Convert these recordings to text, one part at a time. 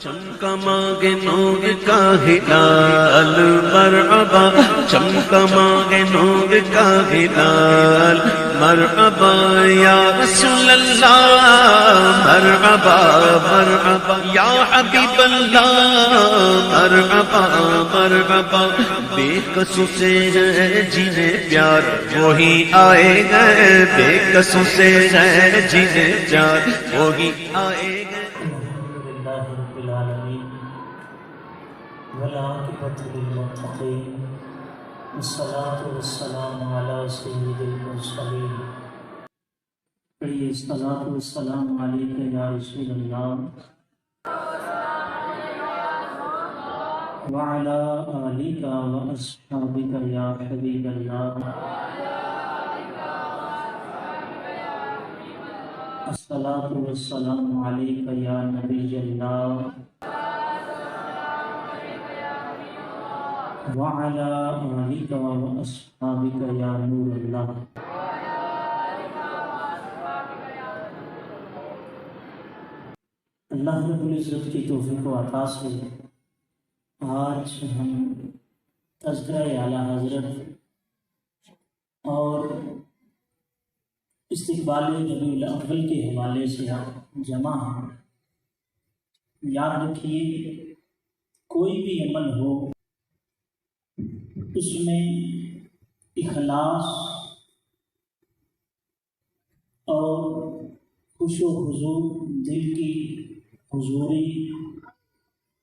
چمکا مانگے نور کا ہلال مرحبا، چمکا مانگے نور کا ہلال مرحبا یا رسول اللہ، مرحبا مرحبا یا حبیب اللہ، مرحبا مرحبا بے قصوں سے ہے جنہیں پیار وہی آئے گئے، بے قصوں سے ہے جنہیں پیار وہی آئے گئے۔ الحمدللہ رب العالمین والعاقبۃ للمتقین والصلاة والسلام علی سید المرسلین۔ الصلاة والسلام علیک یا رسول اللہ وعلی آلک واصحابک یا حبیب اللہ۔ الصلاة والسلام علیک یا نبی اللہ وعلی آلک واصحابک یا نور اللہ۔ اللہ رب العزت کی توفیق و عطا سے آج ہم تذکرہ اعلیٰ حضرت اور استقبال ربیع الاول کے حوالے سے جمع ہیں۔ یاد رکھیے کوئی بھی عمل ہو اس میں اخلاص اور خوش و حضور، دل کی حضوری،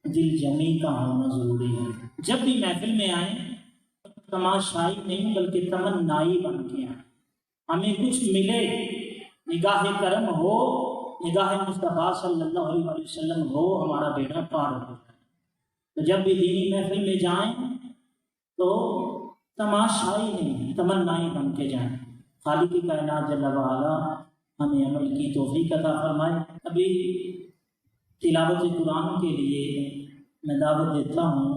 دل جمی کا ہونا ضروری ہے۔ جب بھی محفل میں آئیں تماشائی نہیں بلکہ تمنائی بن کے آئیں، ہمیں کچھ ملے، نگاہ کرم ہو، نگاہ مصطفیٰ صلی اللہ علیہ وسلم ہو، ہمارا بیڑا پار ہو جائے۔ تو جب بھی دینی محفل میں جائیں تو تماشائی نہیں، تمنائی بن کے جائیں۔ خالق کائنات جل وعلا ہمیں عمل کی توفیق عطا فرمائے۔ ابھی تلاوت قرآن کے لیے میں دعوت دیتا ہوں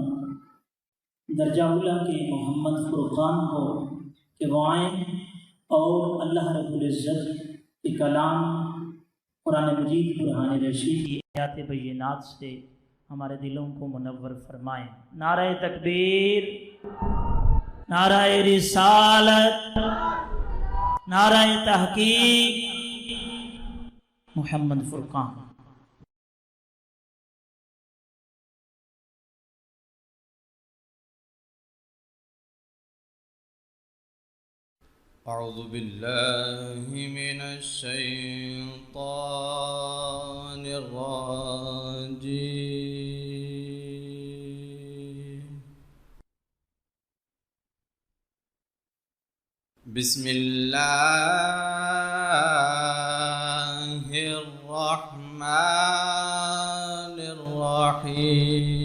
درجہ اولیٰ کے محمد فرقان کو کہ وہ آئیں اور اللہ رب العزت کے کلام قرآن مجید برہان رشید کی آیات بینات سے ہمارے دلوں کو منور فرمائیں۔ نعرہ تکبیر، نعرہ رسالت، نعرہ تحقیق، محمد فرقان۔ اعوذ باللہ من الشیطان الرجیم، بسم اللہ الرحمن الرحیم۔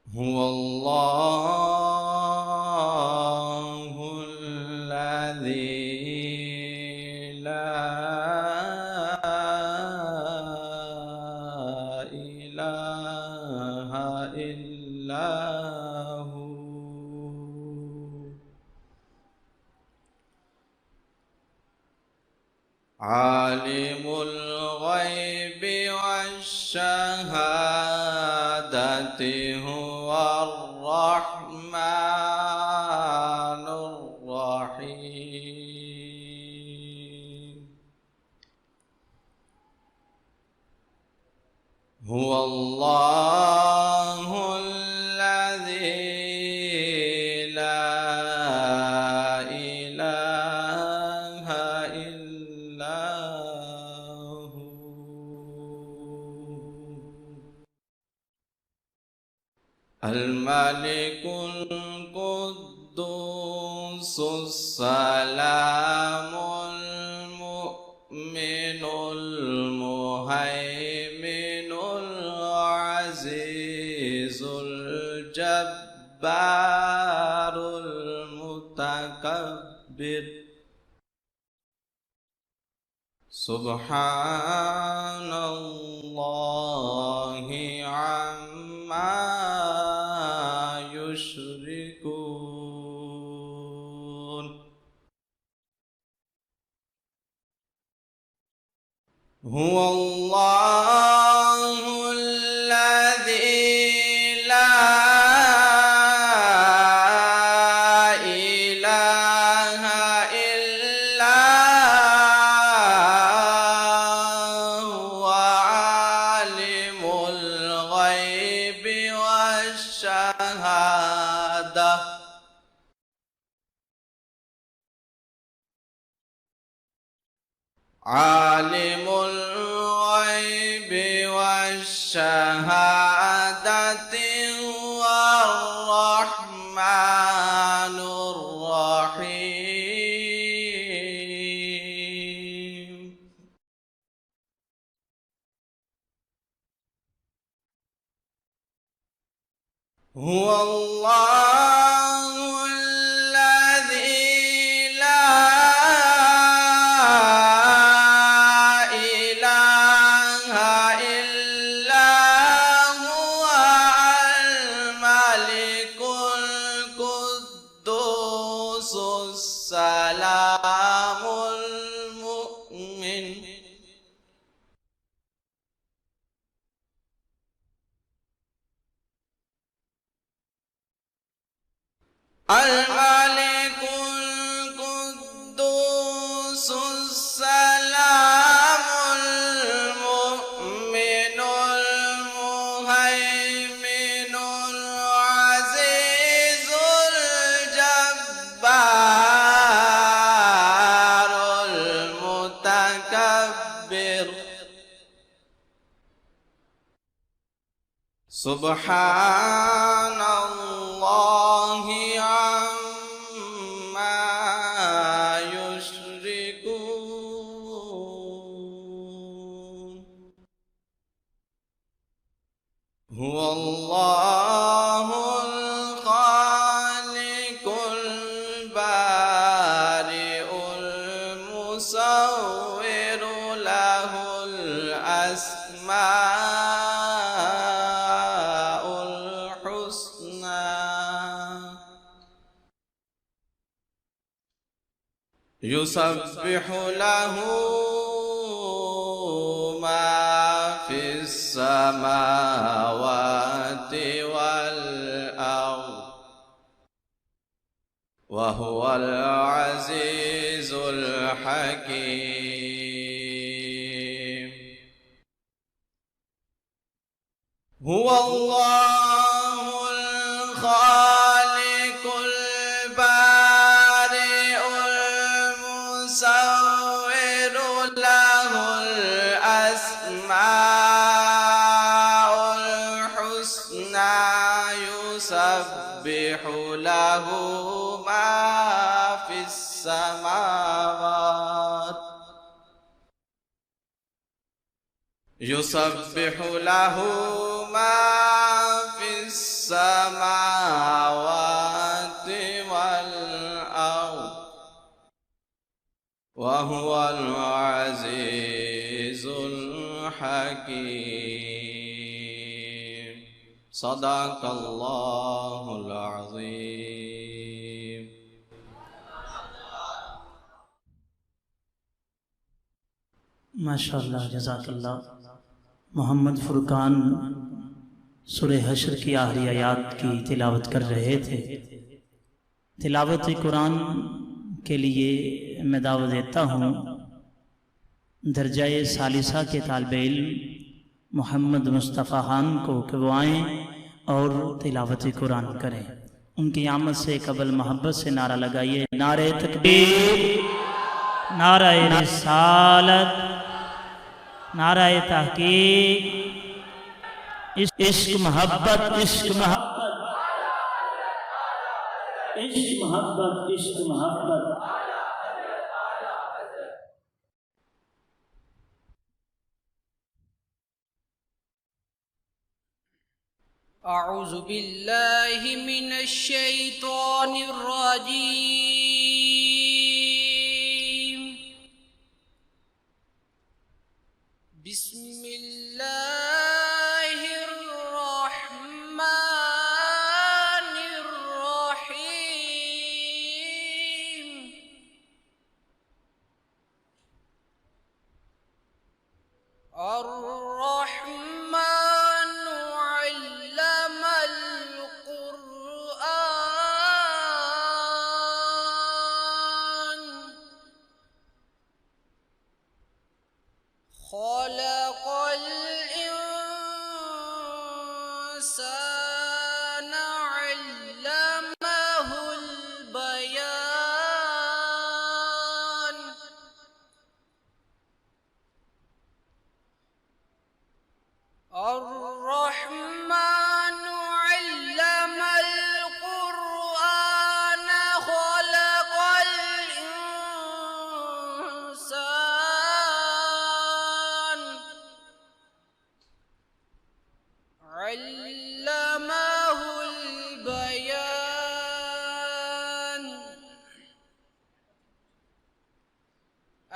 هو الله الذي لا إله إلا هو عالم الغيب والشهادة هو الرحمن الرحيم، هو الله الذي لا إله إلا هو الملك القدوس السلام المؤمن المهيمن العزيز الجبار المتكبر، سبحان الله عما يشركون۔ هو الله الذي لا إله إلا هو عالم الغيب والشهادة عالم الغيب والشهادة هو الرحمن الرحيم هو الله الذي لا إله إلا هو الملك القدوس السلام المؤمن الملك القدوس السلام المؤمن المهيمن العزيز الجبار المتكبر سبحان الله عما يشركون هو الله الخالق البارئ المصور له الأسماء الحسنى يسبح له ما في السماوات والأرض وهو العزيز الحكيم هو الله الخالق البارئ المصور له الأسماء الحسنى يسبح له ما في السماوات يسبح له ما في السماوات والأرض وهو العزيز الحكيم صدق الله العظيم ماشاءاللہ جزاک اللہ محمد فرقان سورہ حشر کی آخری آیات کی تلاوت کر رہے تھے۔ تلاوت قرآن کے لیے میں دعوت دیتا ہوں درجہ ثالثہ کے طالب علم محمد مصطفیٰ خان کو کہ وہ آئیں اور تلاوت قرآن کریں۔ ان کی آمد سے قبل محبت سے نعرہ لگائیے، نعرہ تکبیر، نعرہ رسالت، نعرہ تحقیق، عشق محبت، عشق محبت، عشق محبت، عشق محبت۔ أعوذ بالله من الشيطان الرجيم بسم الله الرحمن الرحيم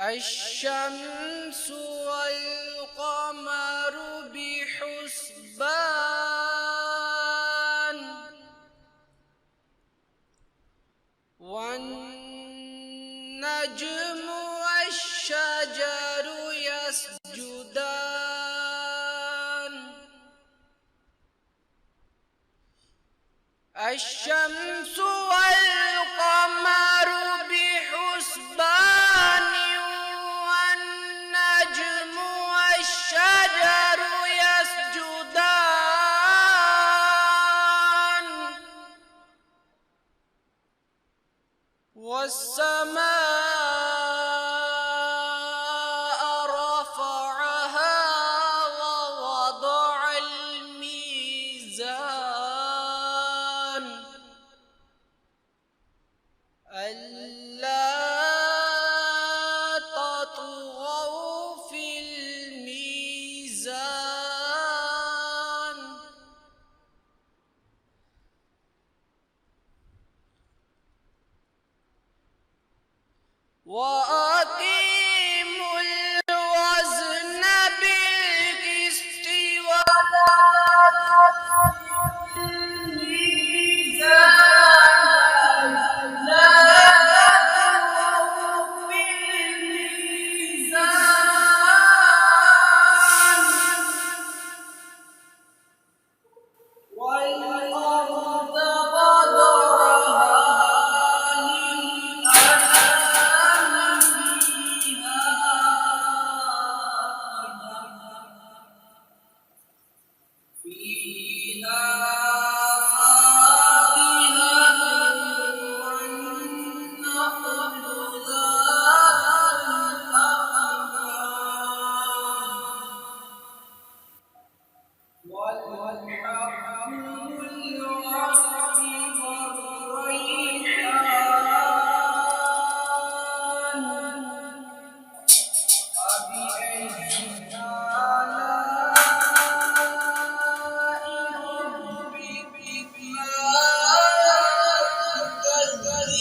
الشمس والقمر بحسبان والنجم والشجر يسجدان الشمس والقمر بحسبان والنجم والشجر يسجدان والسماء رفعها ووضع الميزان ألا تطغوا في الميزان وأقيموا الوزن بالقسط ولا تخسروا الميزان لا تطغوا في الميزان والأرض وضعها للأنام فيها فاكهة والنخل ذات الأكمام والحب العصف والريحان فبأي آلاء ربكما تكذبان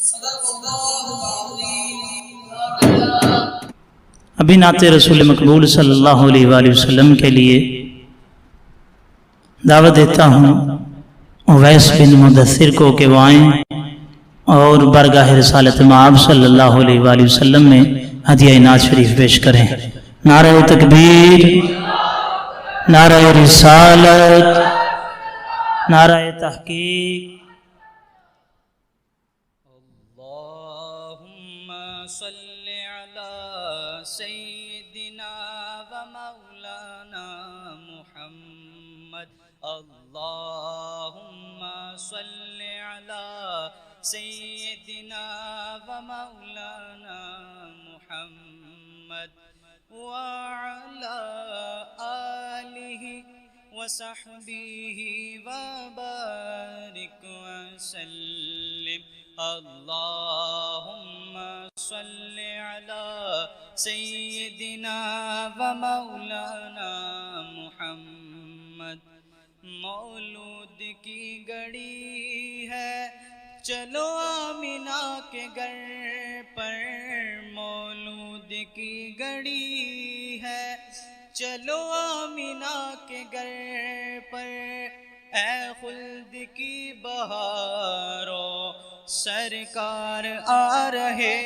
صدق الله العظيم. ابھی نعت رسول مقبول صلی اللہ علیہ وآلہ وسلم کے لیے دعوت دیتا ہوں اویس بن مدثر کو کہ وہ آئیں اور برگاہ رسالت مآب صلی اللہ علیہ وآلہ وسلم میں ہدیہ نعت شریف پیش کریں. نعرہ تکبیر، نعرہ رسالت، نعرہ تحقیق. اللهم صل على سيدنا ومولانا محمد. اللهم صل على سيدنا ومولانا محمد وعلى آله وصحبه وبارك وسلم. اللهم صل على سيدنا ومولانا محمد. مولود کی گھڑی ہے چلو آمینہ کے گھر پر، مولود کی گھڑی ہے چلو آمینہ کے گھر پر. اے خلد کی بہاروں سرکار آ رہے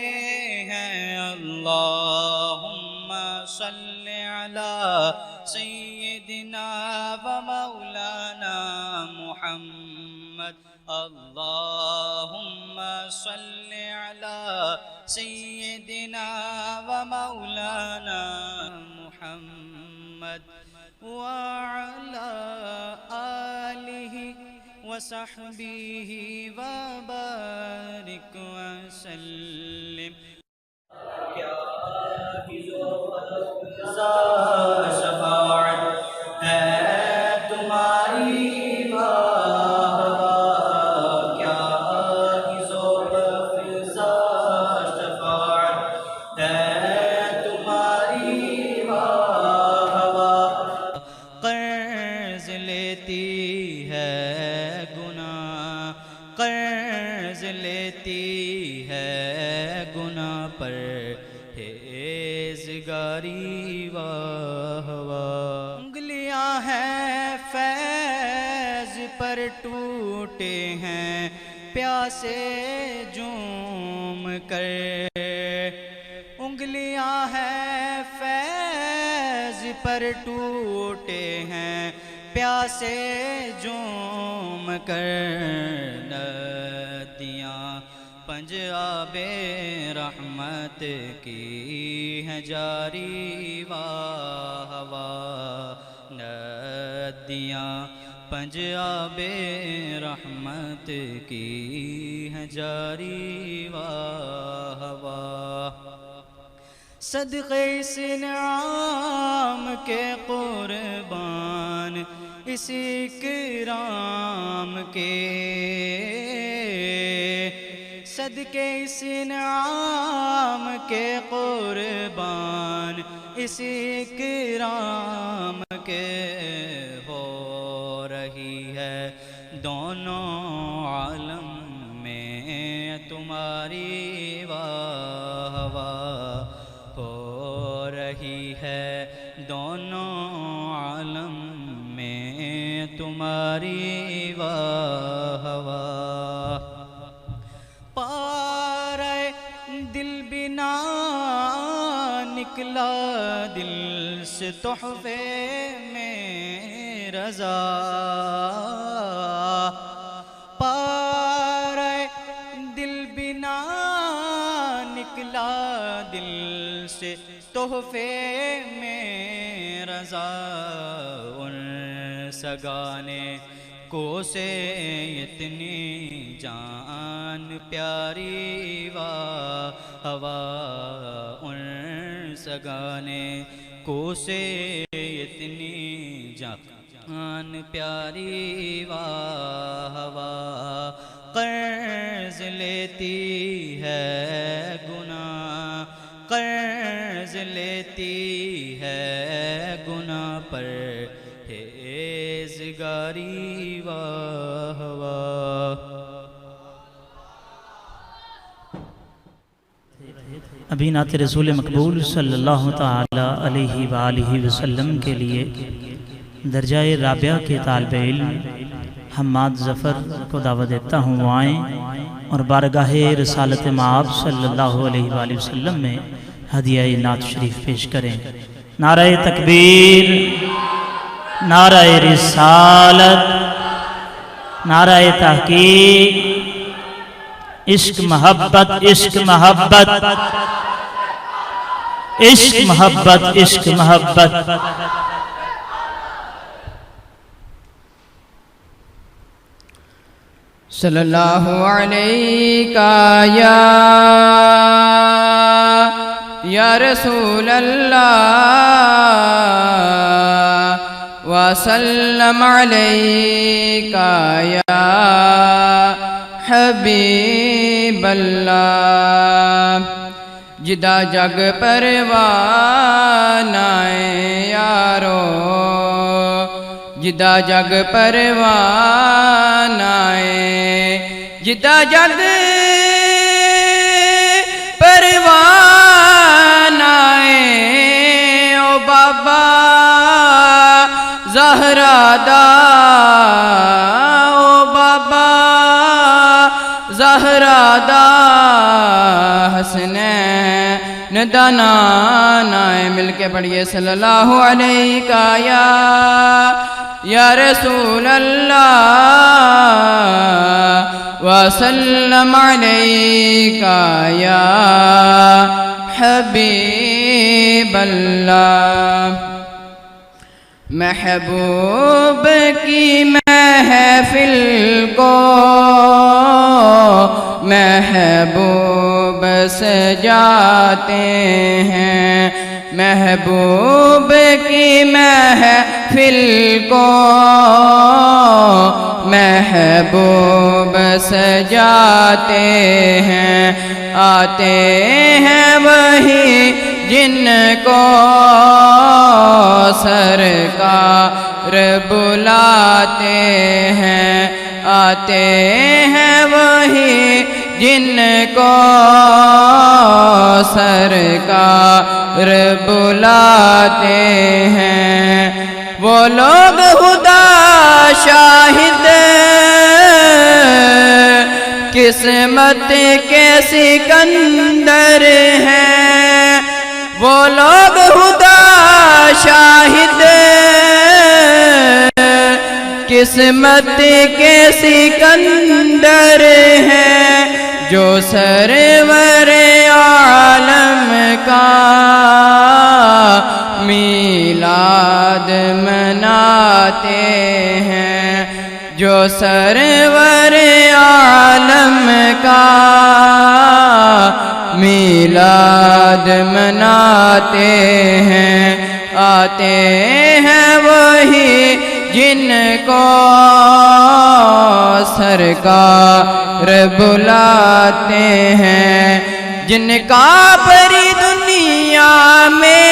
ہیں. اللہم صل علی سیدنا و مولانا محمد. اللہم صل علی سیدنا و مولانا محمد وعلى آله وصحبه وبارك وسلم. شفاعت ہے تمہاری کیا ذوق فضا شفاعت ہے تمہاری قرض لیتی ہے گناہ، قرض لیتی لیتی ہے گناہ پر پرہیزگاری واہ واہ. انگلیاں ہیں فیض پر ٹوٹے ہیں پیاسے جوم کر. انگلیاں ہیں فیض پر ٹوٹے ہیں پیاسے جوم کر. ندیاں پنجاب رحمت کی ہیں جاری واہ واہ. ندیاں پنجاب رحمت کی ہیں جاری واہ واہ. صدقے اس انعام کے قربان اس اکرام کے. صدقے اس انعام کے قربان اس اکرام کے. ہو رہی ہے دونوں عالم میں تمہاری واہ واہ. ہو رہی ہے دونوں عالم میں تمہاری واہ واہ. پارے دل بنا نکلا دل سے تحفے میں رضا. پارے دل بنا نکلا دل سے تحفے میں رضا. ان سگانے کو سے اتنی جان پیاری واہ واہ. ان سگانے کو سے اتنی جان پیاری واہ واہ. قرض لیتی ہے گناہ قرض لیتی ہے گناہ پر پرہیزگاری واہ واہ. ابھی نعت رسول مقبول صلی اللہ تعالی علیہ وآلہ وسلم کے لیے درجہ رابعہ کے طالب علم حماد ظفر کو دعوت دیتا ہوں وہ آئیں اور بارگاہ رسالت مآب صلی اللہ علیہ وآلہ وسلم میں ہدیہ نعت شریف پیش کریں. نعرہ تکبیر، نعرہ رسالت، نعرہ تحقیق. عشق محبت عشق محبت عشق محبت عشق محبت. صلی اللہ علیہ یا رسول اللہ وسلم علیک یا حبیب اللہ. جدا جگ پروانہ یارو جدا جگ پروانہ جدا جگ پروانہ او بابا زہرا دا او بابا زہرا دا حسنین دا نانا. مل کے پڑھیے صلی اللہ علیہ یا رسول اللہ وسلم علیک یا حبیب اللہ. محبوب کی محفل کو محبوب سجاتے ہیں. محبوب کی محفل کو محبوب سجاتے ہیں. آتے ہیں وہی جن کو سرکار بلاتے ہیں. آتے ہیں وہی جن کو سرکار بلاتے ہیں، وہ لوگ خدا شاہد قسمت کے سکندر ہیں، وہ لوگ خدا شاہد قسمت کے سکندر ہیں، جو سرور عالم کا میلاد مناتے ہیں، جو سرور عالم کا میلاد مناتے ہیں، آتے ہیں وہی جن کو سرکار بلاتے ہیں، جن کا پری دنیا میں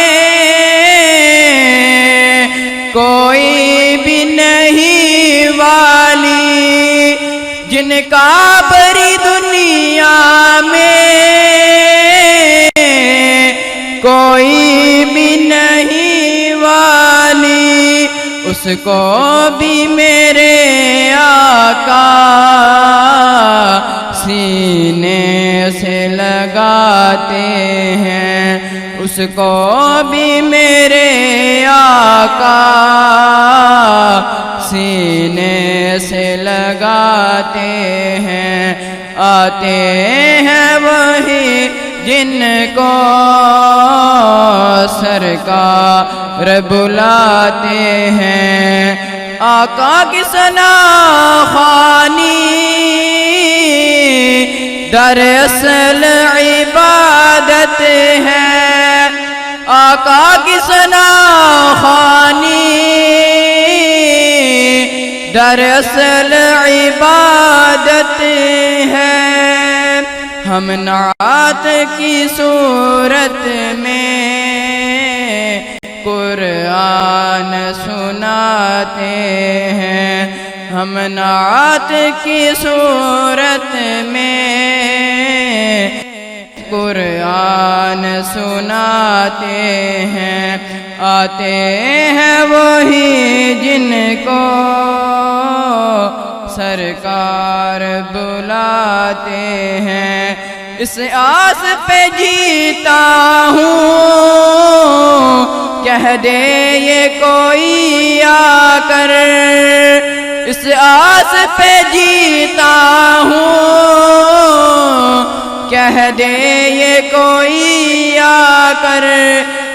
کوئی بھی نہیں والی، جن کا پری دنیا میں کوئی بھی نہیں والی، اس کو بھی میرے آقا سینے سے لگاتے ہیں، اس کو بھی میرے آقا سینے سے لگاتے ہیں، آتے ہیں وہی جن کو سرکار بلاتے ہیں، آقا کی ثنا خوانی دراصل عبادت ہے، آقا کی ثنا خوانی دراصل عبادت ہے، ہم نعت کی صورت میں قرآن سناتے ہیں، ہم نعت کی صورت میں قرآن سناتے ہیں، آتے ہیں وہی جن کو سرکار بلاتے ہیں، اس آس پہ جیتا ہوں کہہ دے یہ کوئی آ کر، اس آس پہ جیتا ہوں کہہ دے یہ کوئی آ کر،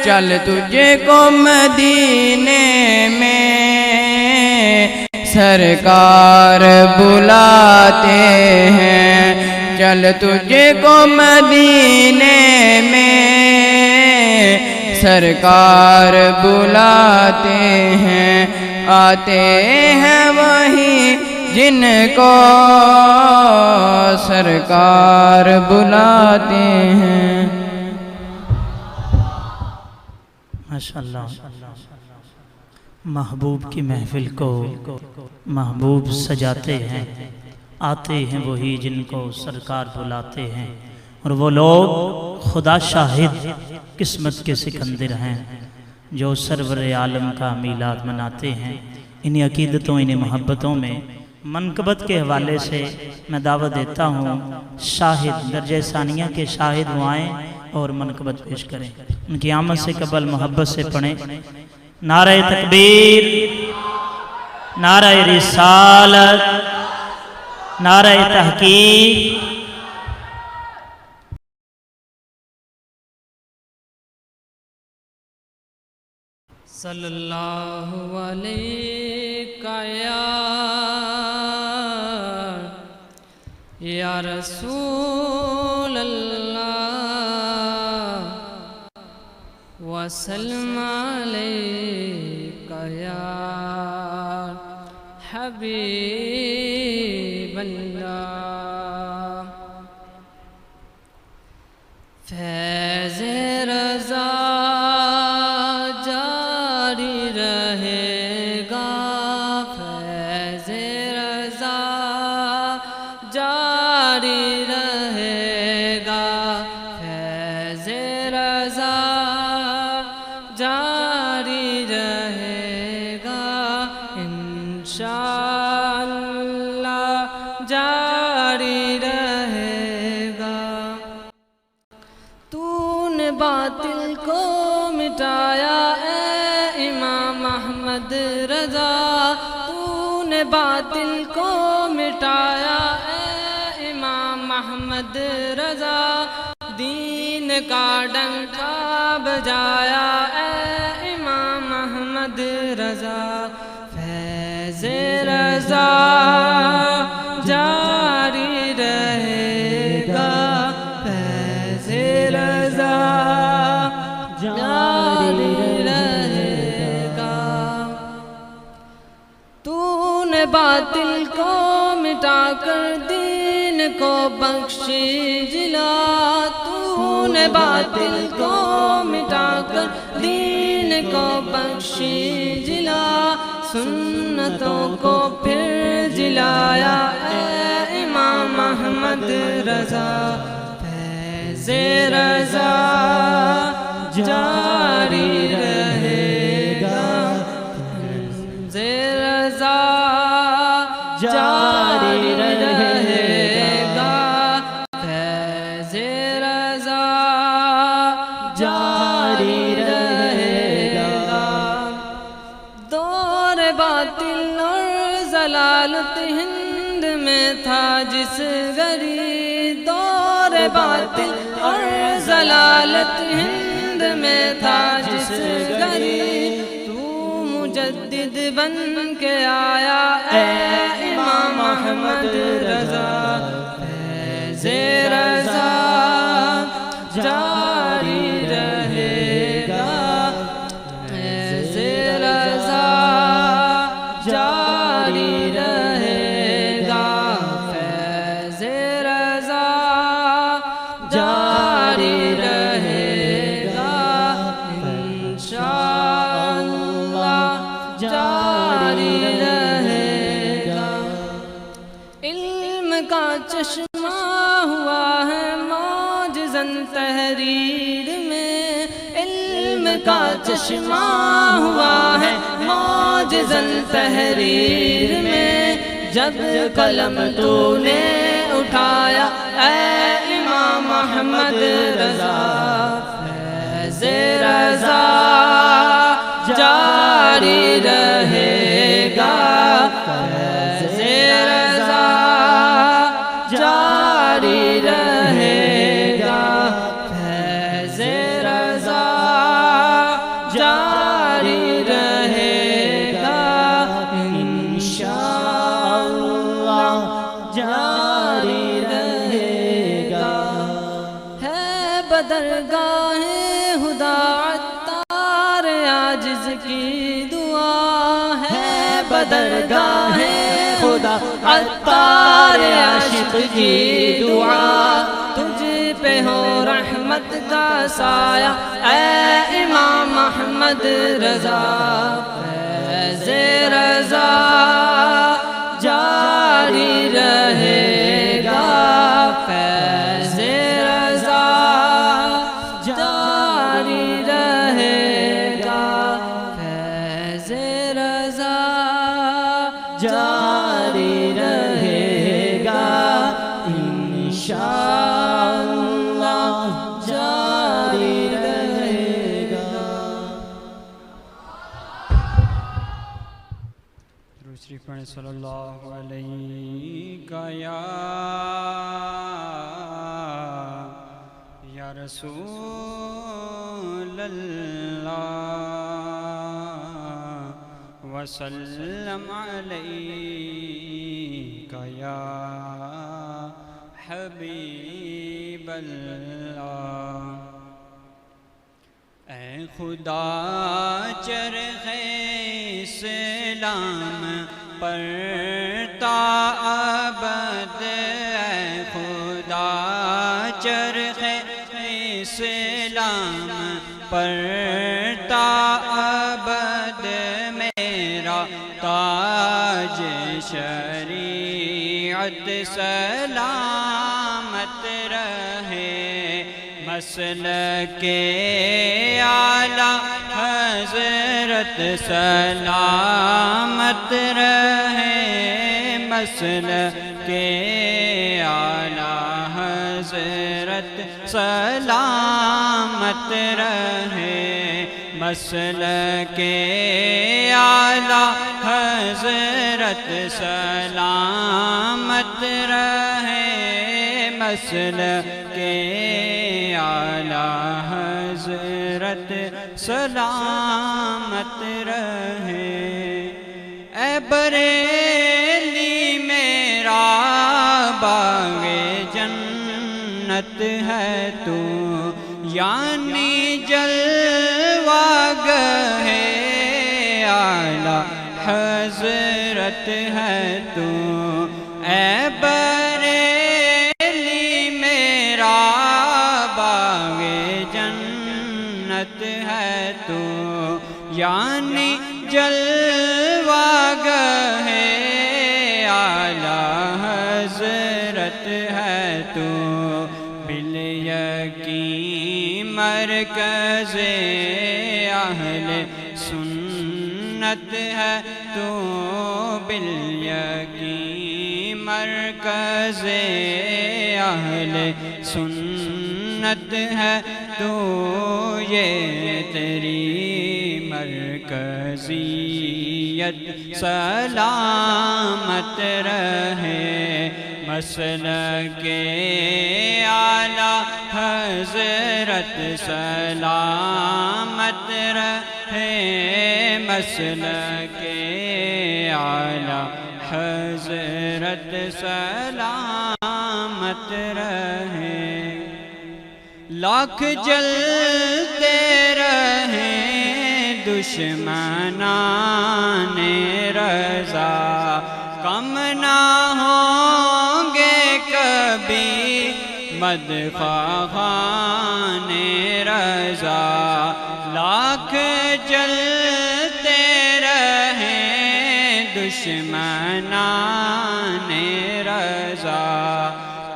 چل تجھ کو مدینے میں سرکار بلاتے ہیں، چل تجھ کو مدینے میں سرکار بلاتے ہیں، آتے ہیں وہی جن کو سرکار بلاتے ہیں۔ ماشاءاللہ، محبوب کی محفل کو محبوب سجاتے ہیں، آتے ہیں وہی جن کو سرکار بلاتے ہیں، اور وہ لوگ خدا شاہد قسمت کے سکندر ہیں جو سرور عالم کا میلاد مناتے ہیں۔ انہی عقیدتوں انہی محبتوں میں منقبت کے حوالے سے میں دعوت دیتا ہوں، شاہد درجہ ثانیہ کے شاہد وہ آئیں اور منقبت پیش کریں، ان کی آمد سے قبل محبت سے پڑھیں۔ نعرہ تکبیر، نعرہ رسالت، نعرہ تحقیق۔ صلی اللہ علیہ یا رسول اللہ وسلم علیک یا حبیب اللہ، فیض رضا جاری رہے گا، فیض رضا جاری رہے جاری رہے گا۔ تو نے باطل کو مٹایا اے امام احمد رضا، تو نے باطل کو مٹایا اے امام احمد رضا، دین کا ڈنکا بجایا اے امام احمد رضا، فیض رضا جاری رہے گا، فیض رضا جاری رہے گا۔ تو نے باطل کو مٹا کر دین کو بخشی جلا، تو نے باطل کو مٹا کر دین کو بخشی جلا، سنتوں کو پھر جلایا اے امام احمد رضا، فیض رضا جاری رہے گا، فیض رضا جاری رہے گا، فیض رضا جاری رہے گا۔ دور باطل اور ضلالت ہند میں تھا جس گھڑی، دور باطل اور ضلالت ہند میں تھا جس گھڑی، تو مجدد بن کے آیا اے امام احمد رضا، فیض رضا جاری رہے گا، فیض رضا جاری رہے گا، فیض رضا جاری رہے گا، انشاءاللہ جاری رہے گا۔ علم کا چشمہ ہوا ہے معجزاً تحریر میں، علم کا چشمہ ہوا ہے معجزاً تحریر میں، جب قلم تو نے اٹھایا اے امام احمد رضا، فیض رضا جاری رہے گا، فیض رضا جاری رہے گا، فیض رضا جاری رہے گا، انشاءاللہ جاری رہے گا۔ ہے بدرگاہ خدا عطار عاجز کی دعا، ہے بدرگاہ خدا عطار عاشق کی دعا، تجھ پہ ہو رحمت کا سایہ اے امام احمد رضا، فیض رضا جاری رہے گا، فیض رضا جاری رہے گا، فیض رضا جاری رہے گا، انشاءاللہ جاری رہے گا۔ درود شریف پڑھیں صلی اللہ علیہ یا رسول اللہ وسلم علیکہ یا حبیب اللہ۔ اے خدا چرخ اسلام پر تا ابد، اے خدا چرخ اسلام پر تا ابد، میرا تاج شریعت سلامت رہے، مسلک اعلیٰ حضرت سلامت رہے، مسلک اعلیٰ حضرت سلامت رہے مسلک اعلیٰ حضرت سلامت رہے مسلک اعلیٰ حضرت سلامت رہے اے بریلی میرا باغ جنت ہے تو یعنی جلوہ گہ اعلیٰ حضرت ہے تو اے بریلی میرا باغ جنت ہے تو یعنی جلوہ گہ اعلیٰ حضرت ہے تو بالیقین مرکز اہل سنت ہے تو بالیقین مرکز اہل سنت ہے تو یہ تیری مرکزیت سلامت رہے مسلک اعلیٰ حضرت سلامت رہے مسلک اعلیٰ حضرت سلامت رہے لاکھ جلتے رہیں دشمنان رضا کم نہ ہوں گے کبھی مدخواہان رضا لاکھ جلتے رہیں دشمنان رضا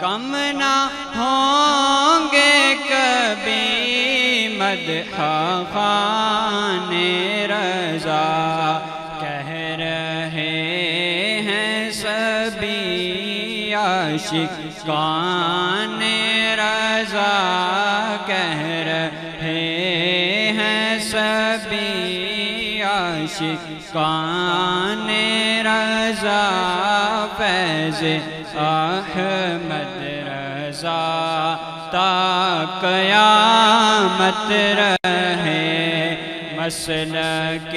کم نہ ہوں گے کبھی مدخواہان رضا کہہ رہے ہیں سبھی عاشقان رضا کہہ رہے ہیں سبھی عاشقان رضا فیض احمد رضا تا قیامت رہے مسلک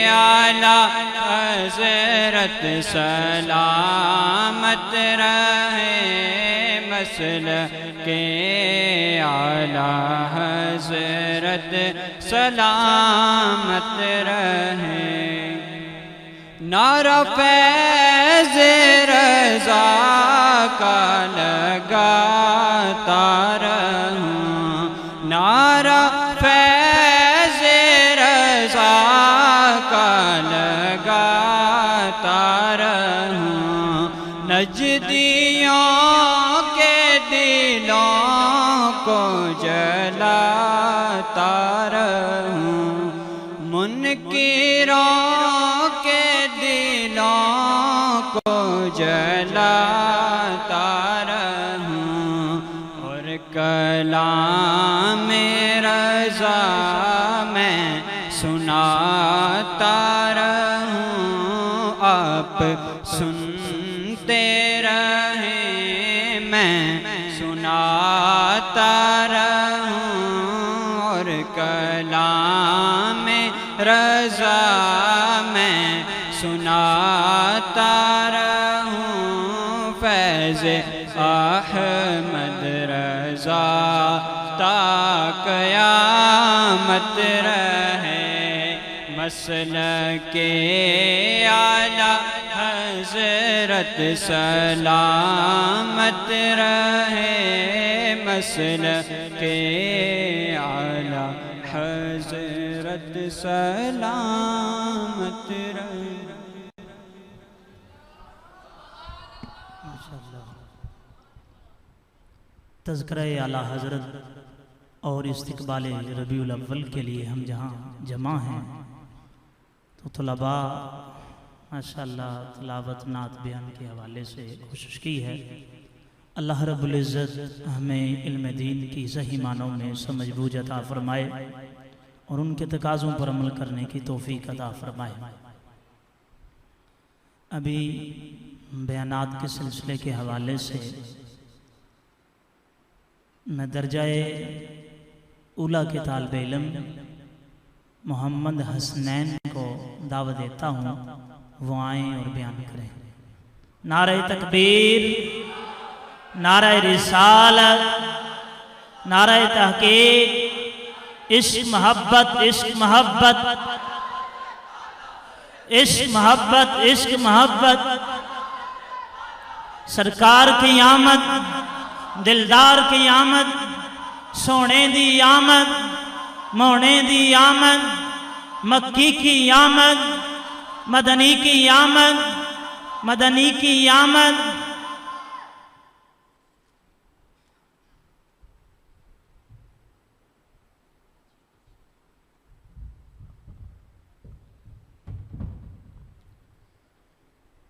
اعلیٰ حضرت سلامت رہے مسلک اعلیٰ حضرت سلامت رہے نعرہ فیض رضا کا لگاتا رہوں نعرہ فیض رضا کا لگاتا رہوں نجدیوں کے دلوں کو جلاتا رہوں منکروں کے دلوں کو جلاتا رہوں اور کلام رضا میں سناتا رہوں آپ سنتے رہیں میں سناتا رہوں اور کلام رضا میں سناتا رہوں فیض احمد رضا تا قیامت رہے مسلک اعلیٰ حضرت سلامت رہے مسلک اعلیٰ حضرت سلامت رہے تذکرہ اعلیٰ حضرت اور استقبال ربیع الاول کے لیے ہم جہاں جمع ہیں تو طلباء ماشاءاللہ تلاوت نعت بیان کے حوالے سے کوشش کی ہے۔ اللہ رب العزت ہمیں علم دین کی صحیح معنوں میں سمجھ بوجھ عطا فرمائے اور ان کے تقاضوں پر عمل کرنے کی توفیق عطا فرمائے۔ ابھی بیانات کے سلسلے کے حوالے سے میں درجہ اولیٰ کے طالب علم محمد حسنین کو دعوت دیتا ہوں وہ آئیں اور بیان کریں۔ نعرہ تکبیر، نعرہ رسالت، نعرہ تحقیق، عشق محبت، عشق محبت، عشق محبت، عشق محبت، سرکار کی آمد، دلدار کی آمد، سونے دی آمد، مونے دی آمد، مکی کی آمد، مدنی کی آمد، مدنی کی آمد۔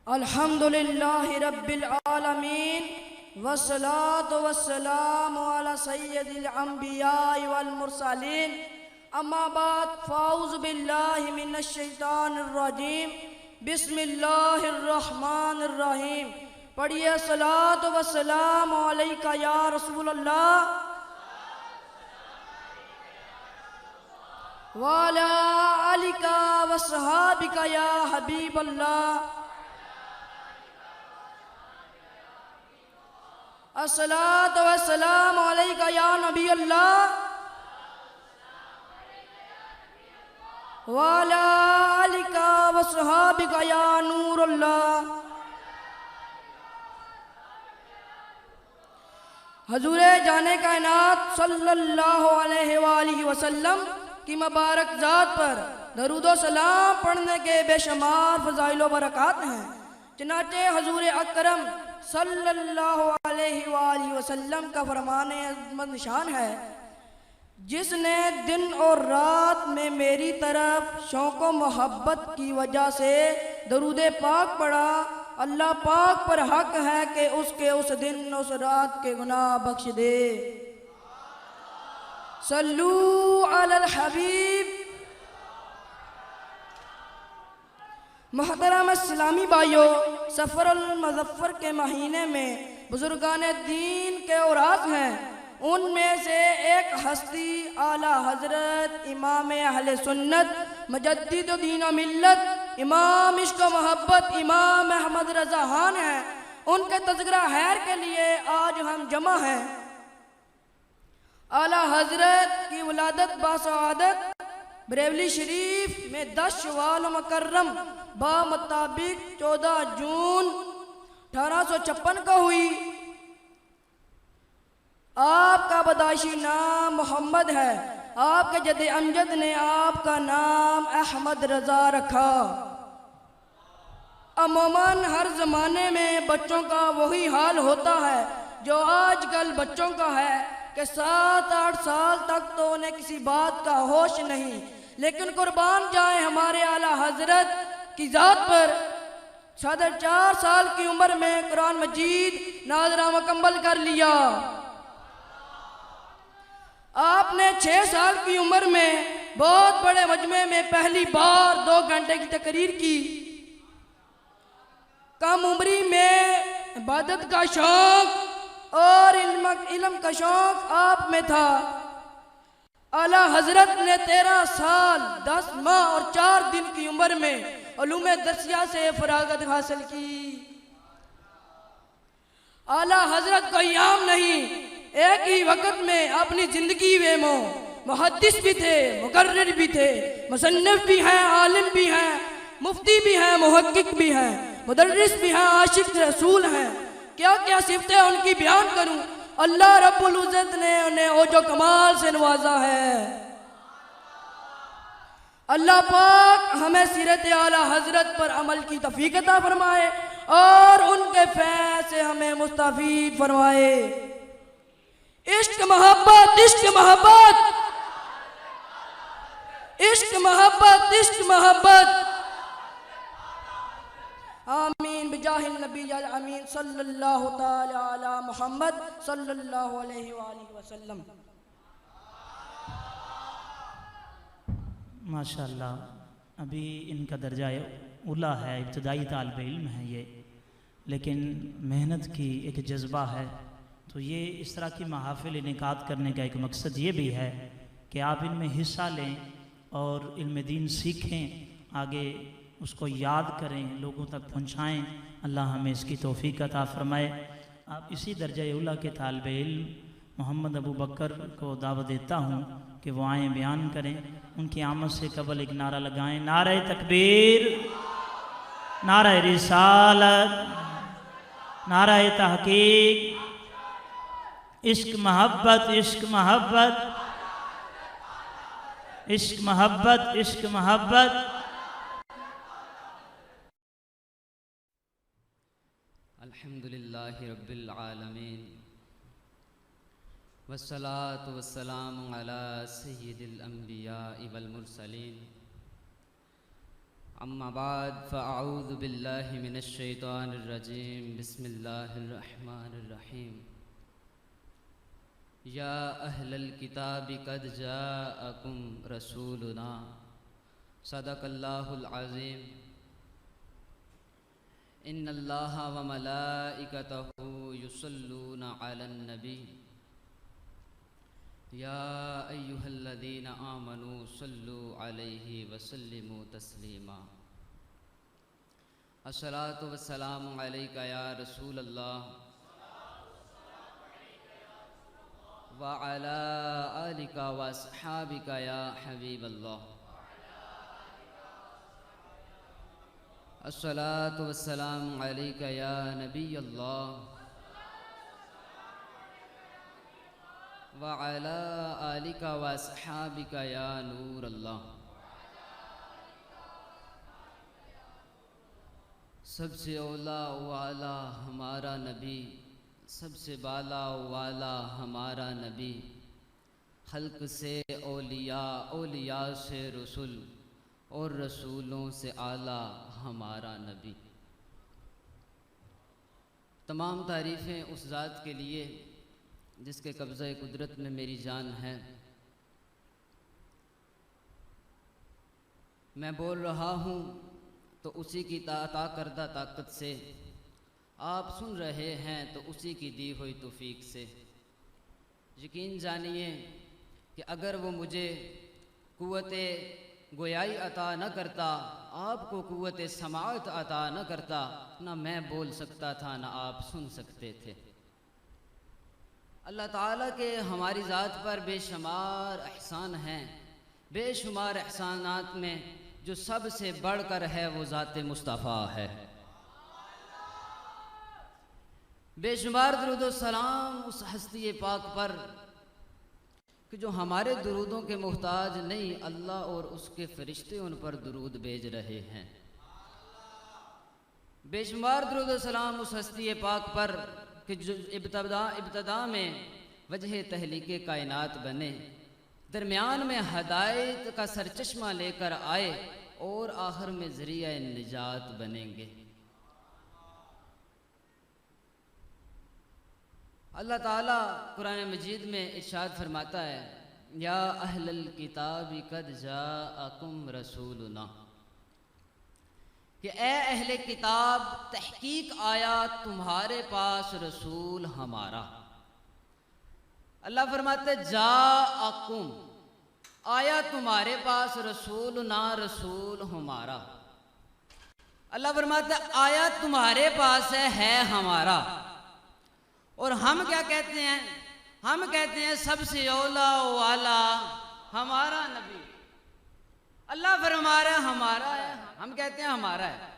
الحمدللہ رب العالمین والصلاة والسلام علی سید الانبیاء والمرسلین، اما بعد فاعوذ باللہ من الشیطان الرجیم، بسم اللہ الرحمن الرحیم۔ پڑھیے صلاۃ والسلام علیکہ یا رسول اللہ وعلی آلکہ وصحابکہ یا حبیب اللہ۔ الصلاۃ والسلام علیکہ یا نبی اللہ وعلی آلکہ وصحابکہ یا نور اللہ۔ حضور جان کائنات صلی اللہ علیہ وآلہ وسلم کی مبارک ذات پر درود و سلام پڑھنے کے بے شمار فضائل و برکات ہیں۔ چنانچہ حضور اکرم صلی اللہ علیہ وآلہ وسلم کا فرمان عظمت نشان ہے، جس نے دن اور رات میں میری طرف شوق و محبت کی وجہ سے درود پاک پڑھا، اللہ پاک پر حق ہے کہ اس کے اس دن اس رات کے گناہ بخش دے۔ صلو علی الحبیب۔ محترم اسلامی بھائیو، سفر المظفر کے مہینے میں بزرگان دین کے اوراق ہیں، ان میں سے ایک ہستی اعلیٰ حضرت امام اہل سنت مجدد دین و ملت امام عشق و محبت امام احمد رضا خان ہیں۔ ان کے تذکرہ خیر کے لیے آج ہم جمع ہیں۔ اعلیٰ حضرت کی ولادت باسعادت بریولی شریف میں 10 شوال مکرم بمطابق 14 جون 1856 کو ہوئی۔ آپ کا پیدائشی نام محمد ہے، آپ کے جد امجد نے آپ کا نام احمد رضا رکھا۔ عموماً ہر زمانے میں بچوں کا وہی حال ہوتا ہے جو آج کل بچوں کا ہے کہ 7-8 سال تک تو انہیں کسی بات کا ہوش نہیں، لیکن قربان جائیں ہمارے اعلیٰ حضرت کی ذات پر، 4.5 سال کی عمر میں قرآن مجید ناظرہ مکمل کر لیا۔ آپ نے 6 سال کی عمر میں بہت بڑے مجمع میں پہلی بار 2 گھنٹے کی تقریر کی۔ کم عمری میں عبادت کا شوق اور علم کا شوق آپ میں تھا۔ اعلیٰ حضرت نے 13 سال 10 ماہ اور 4 دن کی عمر میں علوم درسیہ سے فراغت حاصل کی۔ اعلیٰ حضرت کوئی عام نہیں، ایک ہی وقت میں اپنی زندگی میں محدث بھی تھے، مقرر بھی تھے، مصنف بھی ہیں، عالم بھی ہیں، مفتی بھی ہیں، محقق بھی ہیں، مدرس بھی ہیں، عاشق رسول ہیں۔ کیا کیا صفتیں ان کی بیان کروں، اللہ رب العزت نے انہیں اوج و کمال سے نوازا ہے۔ اللہ پاک ہمیں سیرت اعلیٰ حضرت پر عمل کی توفیق عطا فرمائے اور ان کے فیض سے ہمیں مستفید فرمائے۔ عشق محبت، عشق محبت، عشق محبت، عشق محبت، آمین بجاہ النبی الامین صلی اللہ تعالی علی محمد صلی اللہ علیہ وآلہ وسلم۔ ماشاءاللہ ابھی ان کا درجہ اولیٰ ہے، ابتدائی طالب علم ہے یہ، لیکن محنت کی ایک جذبہ ہے۔ تو یہ اس طرح کی محافل انعقاد کرنے کا ایک مقصد یہ بھی ہے کہ آپ ان میں حصہ لیں اور علم دین سیکھیں، آگے اس کو یاد کریں، لوگوں تک پہنچائیں۔ اللہ ہمیں اس کی توفیق عطا فرمائے۔ آپ اسی درجہ اولیٰ کے طالب علم محمد ابو بکر کو دعوت دیتا ہوں کہ وہ آئیں بیان کریں۔ ان کی آمد سے قبل ایک نعرہ لگائیں، نعرہ تکبیر، نعرہ رسالت، نعرہ تحقیق، عشق محبت، عشق محبت، عشق محبت، عشق محبت۔ الحمدللہ رب العالمین والصلاة والسلام علی سید الانبیاء والمرسلین، اما بعد فاعوذ باللہ من الشیطان الرجیم، بسم اللہ الرحمن الرحیم۔ یا اہل الکتاب قد جاءکم رسولنا صدق اللہ العظیم۔ ان اللہ وملائکتہ یصلون علی النبی یا ایہا الذین آمنوا صلوا علیہ وسلموا تسلیما۔ الصلاۃ والسلام علیک یا رسول اللہ وعلی آلک واصحابک یا حبیب اللہ۔ الصلاۃ والسلام علیک یا نبی اللہ وعلی آلک واصحابک یا نور اللہ۔ سب سے اولا والا ہمارا نبی، سب سے بالا والا ہمارا نبی، خلق سے اولیاء، اولیاء سے رسول اور رسولوں سے اعلیٰ ہمارا نبی۔ تمام تعریفیں اس ذات کے لیے جس کے قبضہ قدرت میں میری جان ہے۔ میں بول رہا ہوں تو اسی کی عطا کردہ طاقت سے، آپ سن رہے ہیں تو اسی کی دی ہوئی توفیق سے۔ یقین جانیے کہ اگر وہ مجھے قوت گویائی عطا نہ کرتا، آپ کو قوت سماعت عطا نہ کرتا، نہ میں بول سکتا تھا نہ آپ سن سکتے تھے۔ اللہ تعالیٰ کے ہماری ذات پر بے شمار احسان ہیں۔ بے شمار احسانات میں جو سب سے بڑھ کر ہے وہ ذات مصطفیٰ ہے۔ بے شمار درود و سلام اس ہستی پاک پر کہ جو ہمارے درودوں کے محتاج نہیں، اللہ اور اس کے فرشتے ان پر درود بھیج رہے ہیں۔ بے شمار درود و سلام اس ہستی پاک پر کہ جو ابتدا میں وجہ تخلیق کائنات بنے، درمیان میں ہدایت کا سرچشمہ لے کر آئے اور آخر میں ذریعہ نجات بنیں گے۔ اللہ تعالیٰ قرآن مجید میں ارشاد فرماتا ہے، یا اہل الکتاب قد جاءکم رسولنا، کہ اے اہل کتاب تحقیق آیا تمہارے پاس رسول ہمارا۔ اللہ فرماتے جاءکم، آیا تمہارے پاس رسولنا، رسول ہمارا۔ اللہ فرماتے آیا تمہارے پاس ہے ہمارا۔ اور ہم کیا کہتے ہیں؟ ہم کہتے ہیں سب سے اولا والا ہمارا نبی۔ اللہ فرما رہا ہے ہمارا ہے، ہم کہتے ہیں ہمارا ہے۔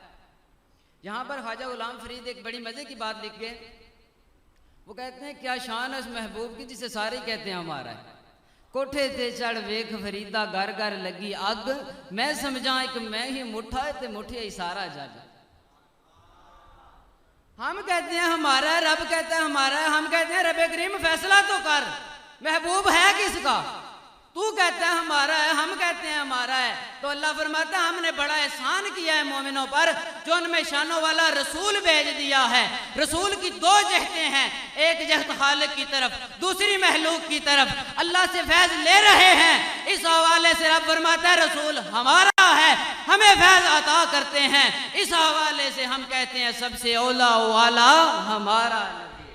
یہاں پر خواجہ غلام فرید ایک بڑی مزے کی بات لکھ کے وہ کہتے ہیں کیا شان ہے اس محبوب کی جسے سارے کہتے ہیں ہمارا ہے۔ کوٹھے تے چڑھ ویکھ فریدا گھر گھر لگی اگ، میں سمجھا ایک میں ہی مٹھا ہے تے مٹھیا ہی سارا جگ۔ ہم کہتے ہیں ہمارا ہے، رب کہتا ہے ہمارا ہے۔ ہم کہتے ہیں رب کریم فیصلہ تو کر، محبوب ہے کس کا؟ تو کہتا ہے ہمارا ہے، ہم کہتے ہیں ہمارا ہے. تو اللہ فرماتا ہے ہم نے بڑا احسان کیا ہے مومنوں پر جو ان میں شانوں والا رسول بھیج دیا ہے. رسول کی دو جہتیں ہیں، ایک جہت خالق کی طرف، دوسری مخلوق کی طرف. اللہ سے فیض لے رہے ہیں، اس حوالے سے رب فرماتا ہے رسول ہمارا ہے، ہمیں فیض عطا کرتے ہیں. اس حوالے سے ہم کہتے ہیں سب سے اولا والا ہمارا نبی.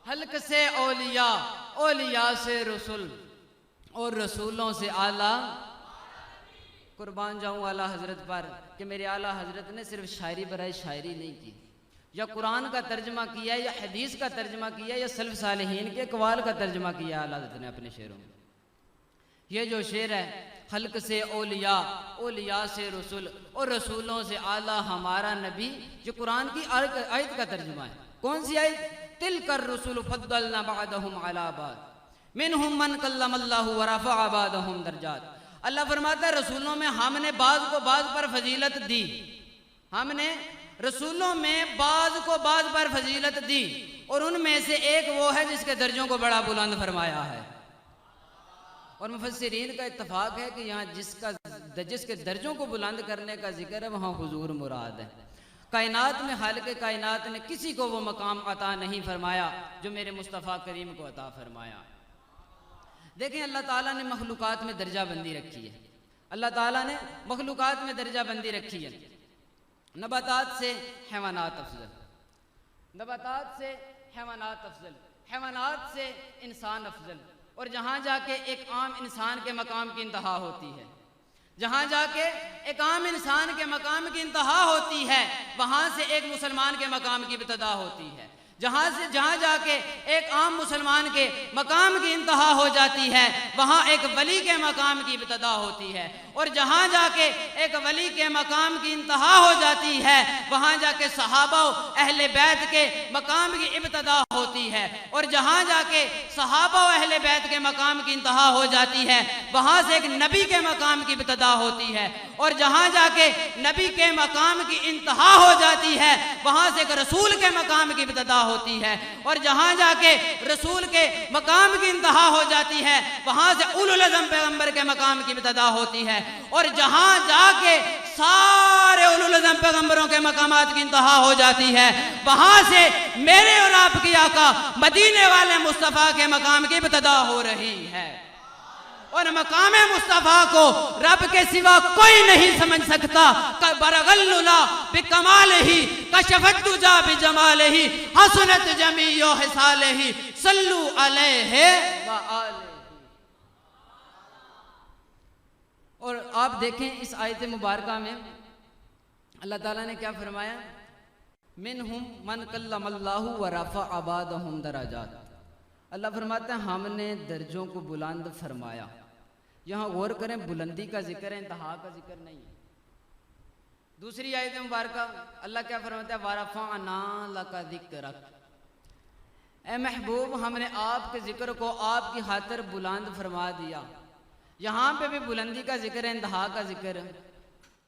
حلق سے اولیاء، اولیاء سے رسول، اور رسولوں سے اعلیٰ. قربان جاؤں اعلیٰ حضرت پر کہ میرے اعلیٰ حضرت نے صرف شاعری برائے شاعری نہیں کی، یا قرآن کا ترجمہ کیا، یا حدیث کا ترجمہ کیا، یا سلف صالحین کے اقوال کا ترجمہ کیا اعلیٰ حضرت نے اپنے شعروں میں. یہ جو شعر ہے خلق سے اولیاء، اولیاء سے رسول، اور رسولوں سے اعلیٰ ہمارا نبی، جو قرآن کی آیت کا ترجمہ ہے. کون سی آیت؟ تلک الرسل فضلنا بعضهم علی بعض منہم من کلم اللہ ورفع بعضهم درجات. اللہ فرماتا ہے رسولوں میں ہم نے بعض کو بعض پر فضیلت دی، ہم نے رسولوں میں بعض کو بعض پر فضیلت دی، اور ان میں سے ایک وہ ہے جس کے درجوں کو بڑا بلند فرمایا ہے. اور مفسرین کا اتفاق ہے کہ یہاں جس کے درجوں کو بلند کرنے کا ذکر ہے وہاں حضور مراد ہے. کائنات میں خالق کائنات نے کسی کو وہ مقام عطا نہیں فرمایا جو میرے مصطفیٰ کریم کو عطا فرمایا. دیکھیں اللہ تعالیٰ نے مخلوقات میں درجہ بندی رکھی ہے. اللہ تعالیٰ نے مخلوقات میں درجہ بندی رکھی ہے. نباتات سے حیوانات افضل، نباتات سے حیوانات افضل، حیوانات سے انسان افضل. اور جہاں جا کے ایک عام انسان کے مقام کی انتہا ہوتی ہے، جہاں جا کے ایک عام انسان کے مقام کی انتہا ہوتی ہے، وہاں سے ایک مسلمان کے مقام کی ابتدا ہوتی ہے. جہاں جا کے ایک عام مسلمان کے مقام کی انتہا ہو جاتی ہے، وہاں ایک ولی کے مقام کی ابتدا ہوتی ہے. اور جہاں جا کے ایک ولی کے مقام کی انتہا ہو جاتی ہے، وہاں جا کے صحابہ و اہل بیت کے مقام کی ابتدا ہوتی ہے. اور جہاں جا کے صحابہ و اہل بیت کے مقام کی انتہا ہو جاتی ہے، وہاں سے ایک نبی کے مقام کی ابتدا ہوتی ہے. اور جہاں جا کے نبی کے مقام کی انتہا ہو جاتی ہے، وہاں سے ایک رسول کے مقام کی ابتدا ہوتی ہے. اور جہاں جا کے رسول کے مقام کی انتہا ہو جاتی ہے، وہاں سے اولو العزم پیغمبر کے مقام کی ابتدا ہوتی ہے. اور جہاں جا کے سارے اولو العزم پیغمبروں کے مقامات کی انتہا ہو جاتی ہے، وہاں سے میرے اور آپ کی آقا مدینے والے مصطفیٰ کے مقام کی ابتدا ہو رہی ہے. اور مقام مصطفیٰ کو رب کے سوا کوئی نہیں سمجھ سکتا. برغللہ بکمالہ کشفت دجا بجمالہ حسنت جمیع حسالہ صلو علیہ وآلہ. اور آپ دیکھیں اس آیت مبارکہ میں اللہ تعالیٰ نے کیا فرمایا؟ منہم من کلم اللہ ورفع بعضهم درجات. اللہ فرماتا ہے ہم نے درجوں کو بلند فرمایا. یہاں غور کریں، بلندی کا ذکر ہے، انتہا کا ذکر نہیں ہے. دوسری آیت مبارکہ اللہ کیا فرماتا ہے؟ وَرَفَعْنَا لَكَ ذِكْرَكَ. اے محبوب ہم نے آپ کے ذکر کو آپ کی خاطر بلند فرما دیا. یہاں پہ بھی بلندی کا ذکر ہے، انتہا کا ذکر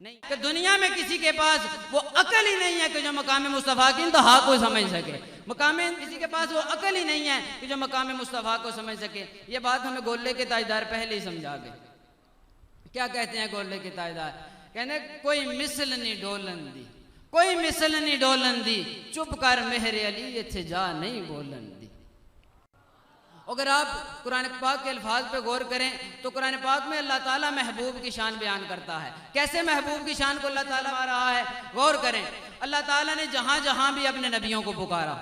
نہیں. کہ دنیا میں کسی کے پاس وہ عقل ہی نہیں ہے کہ جو مقام مصطفیٰ کی انتہا کو سمجھ سکے. کسی کے پاس وہ عقل ہی نہیں ہے کہ جو مقام مصطفیٰ کو سمجھ سکے. یہ بات ہمیں گولے کے تاجدار پہلے ہی سمجھا گئے. کیا کہتے ہیں گولے کے تاجدار؟ کہنے کوئی مثل نہیں ڈولن دی، کوئی مثل نہیں ڈولن دی، چپ کر مہر علی اتھے جا نہیں بولن دی. اگر آپ قرآن پاک کے الفاظ پہ غور کریں تو قرآن پاک میں اللہ تعالیٰ محبوب کی شان بیان کرتا ہے. کیسے محبوب کی شان کو اللہ تعالیٰ آ رہا ہے؟ غور کریں. اللہ تعالیٰ نے جہاں جہاں بھی اپنے نبیوں کو پکارا،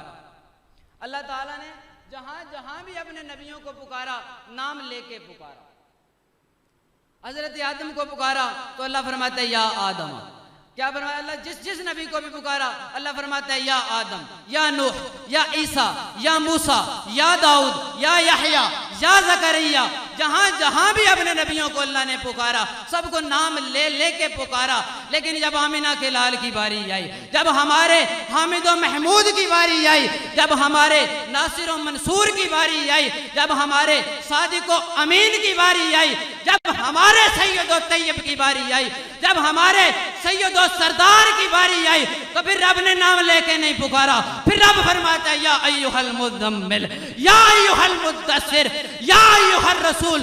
اللہ تعالیٰ نے جہاں جہاں بھی اپنے نبیوں کو پکارا نام لے کے پکارا. حضرت آدم کو پکارا تو اللہ فرماتا ہے یا آدم. کیا فرمایا؟ اللہ جس نبی کو بھی پکارا اللہ فرماتا ہے یا آدم، یا نوح، یا عیسیٰ، یا موسیٰ، یا داؤد، یا یحییٰ، یا زکریا. جہاں جہاں بھی اپنے نبیوں کو اللہ نے پکارا سب کو نام لے لے کے پکارا. لیکن جب آمینہ کے لال کی باری آئی، جب ہمارے حامد و محمود کی باری آئی، جب ہمارے ناصر و منصور کی باری آئی، جب ہمارے صادق و امین کی باری آئی، جب ہمارے سید و طیب کی باری آئی، جب ہمارے سید و سردار کی باری آئی، تو پھر رب نے نام لے کے نہیں پکارا. پھر رب فرماتا ہے یا ایھا المزمل، یا ایھا المدثر، یا ایھا الرسول،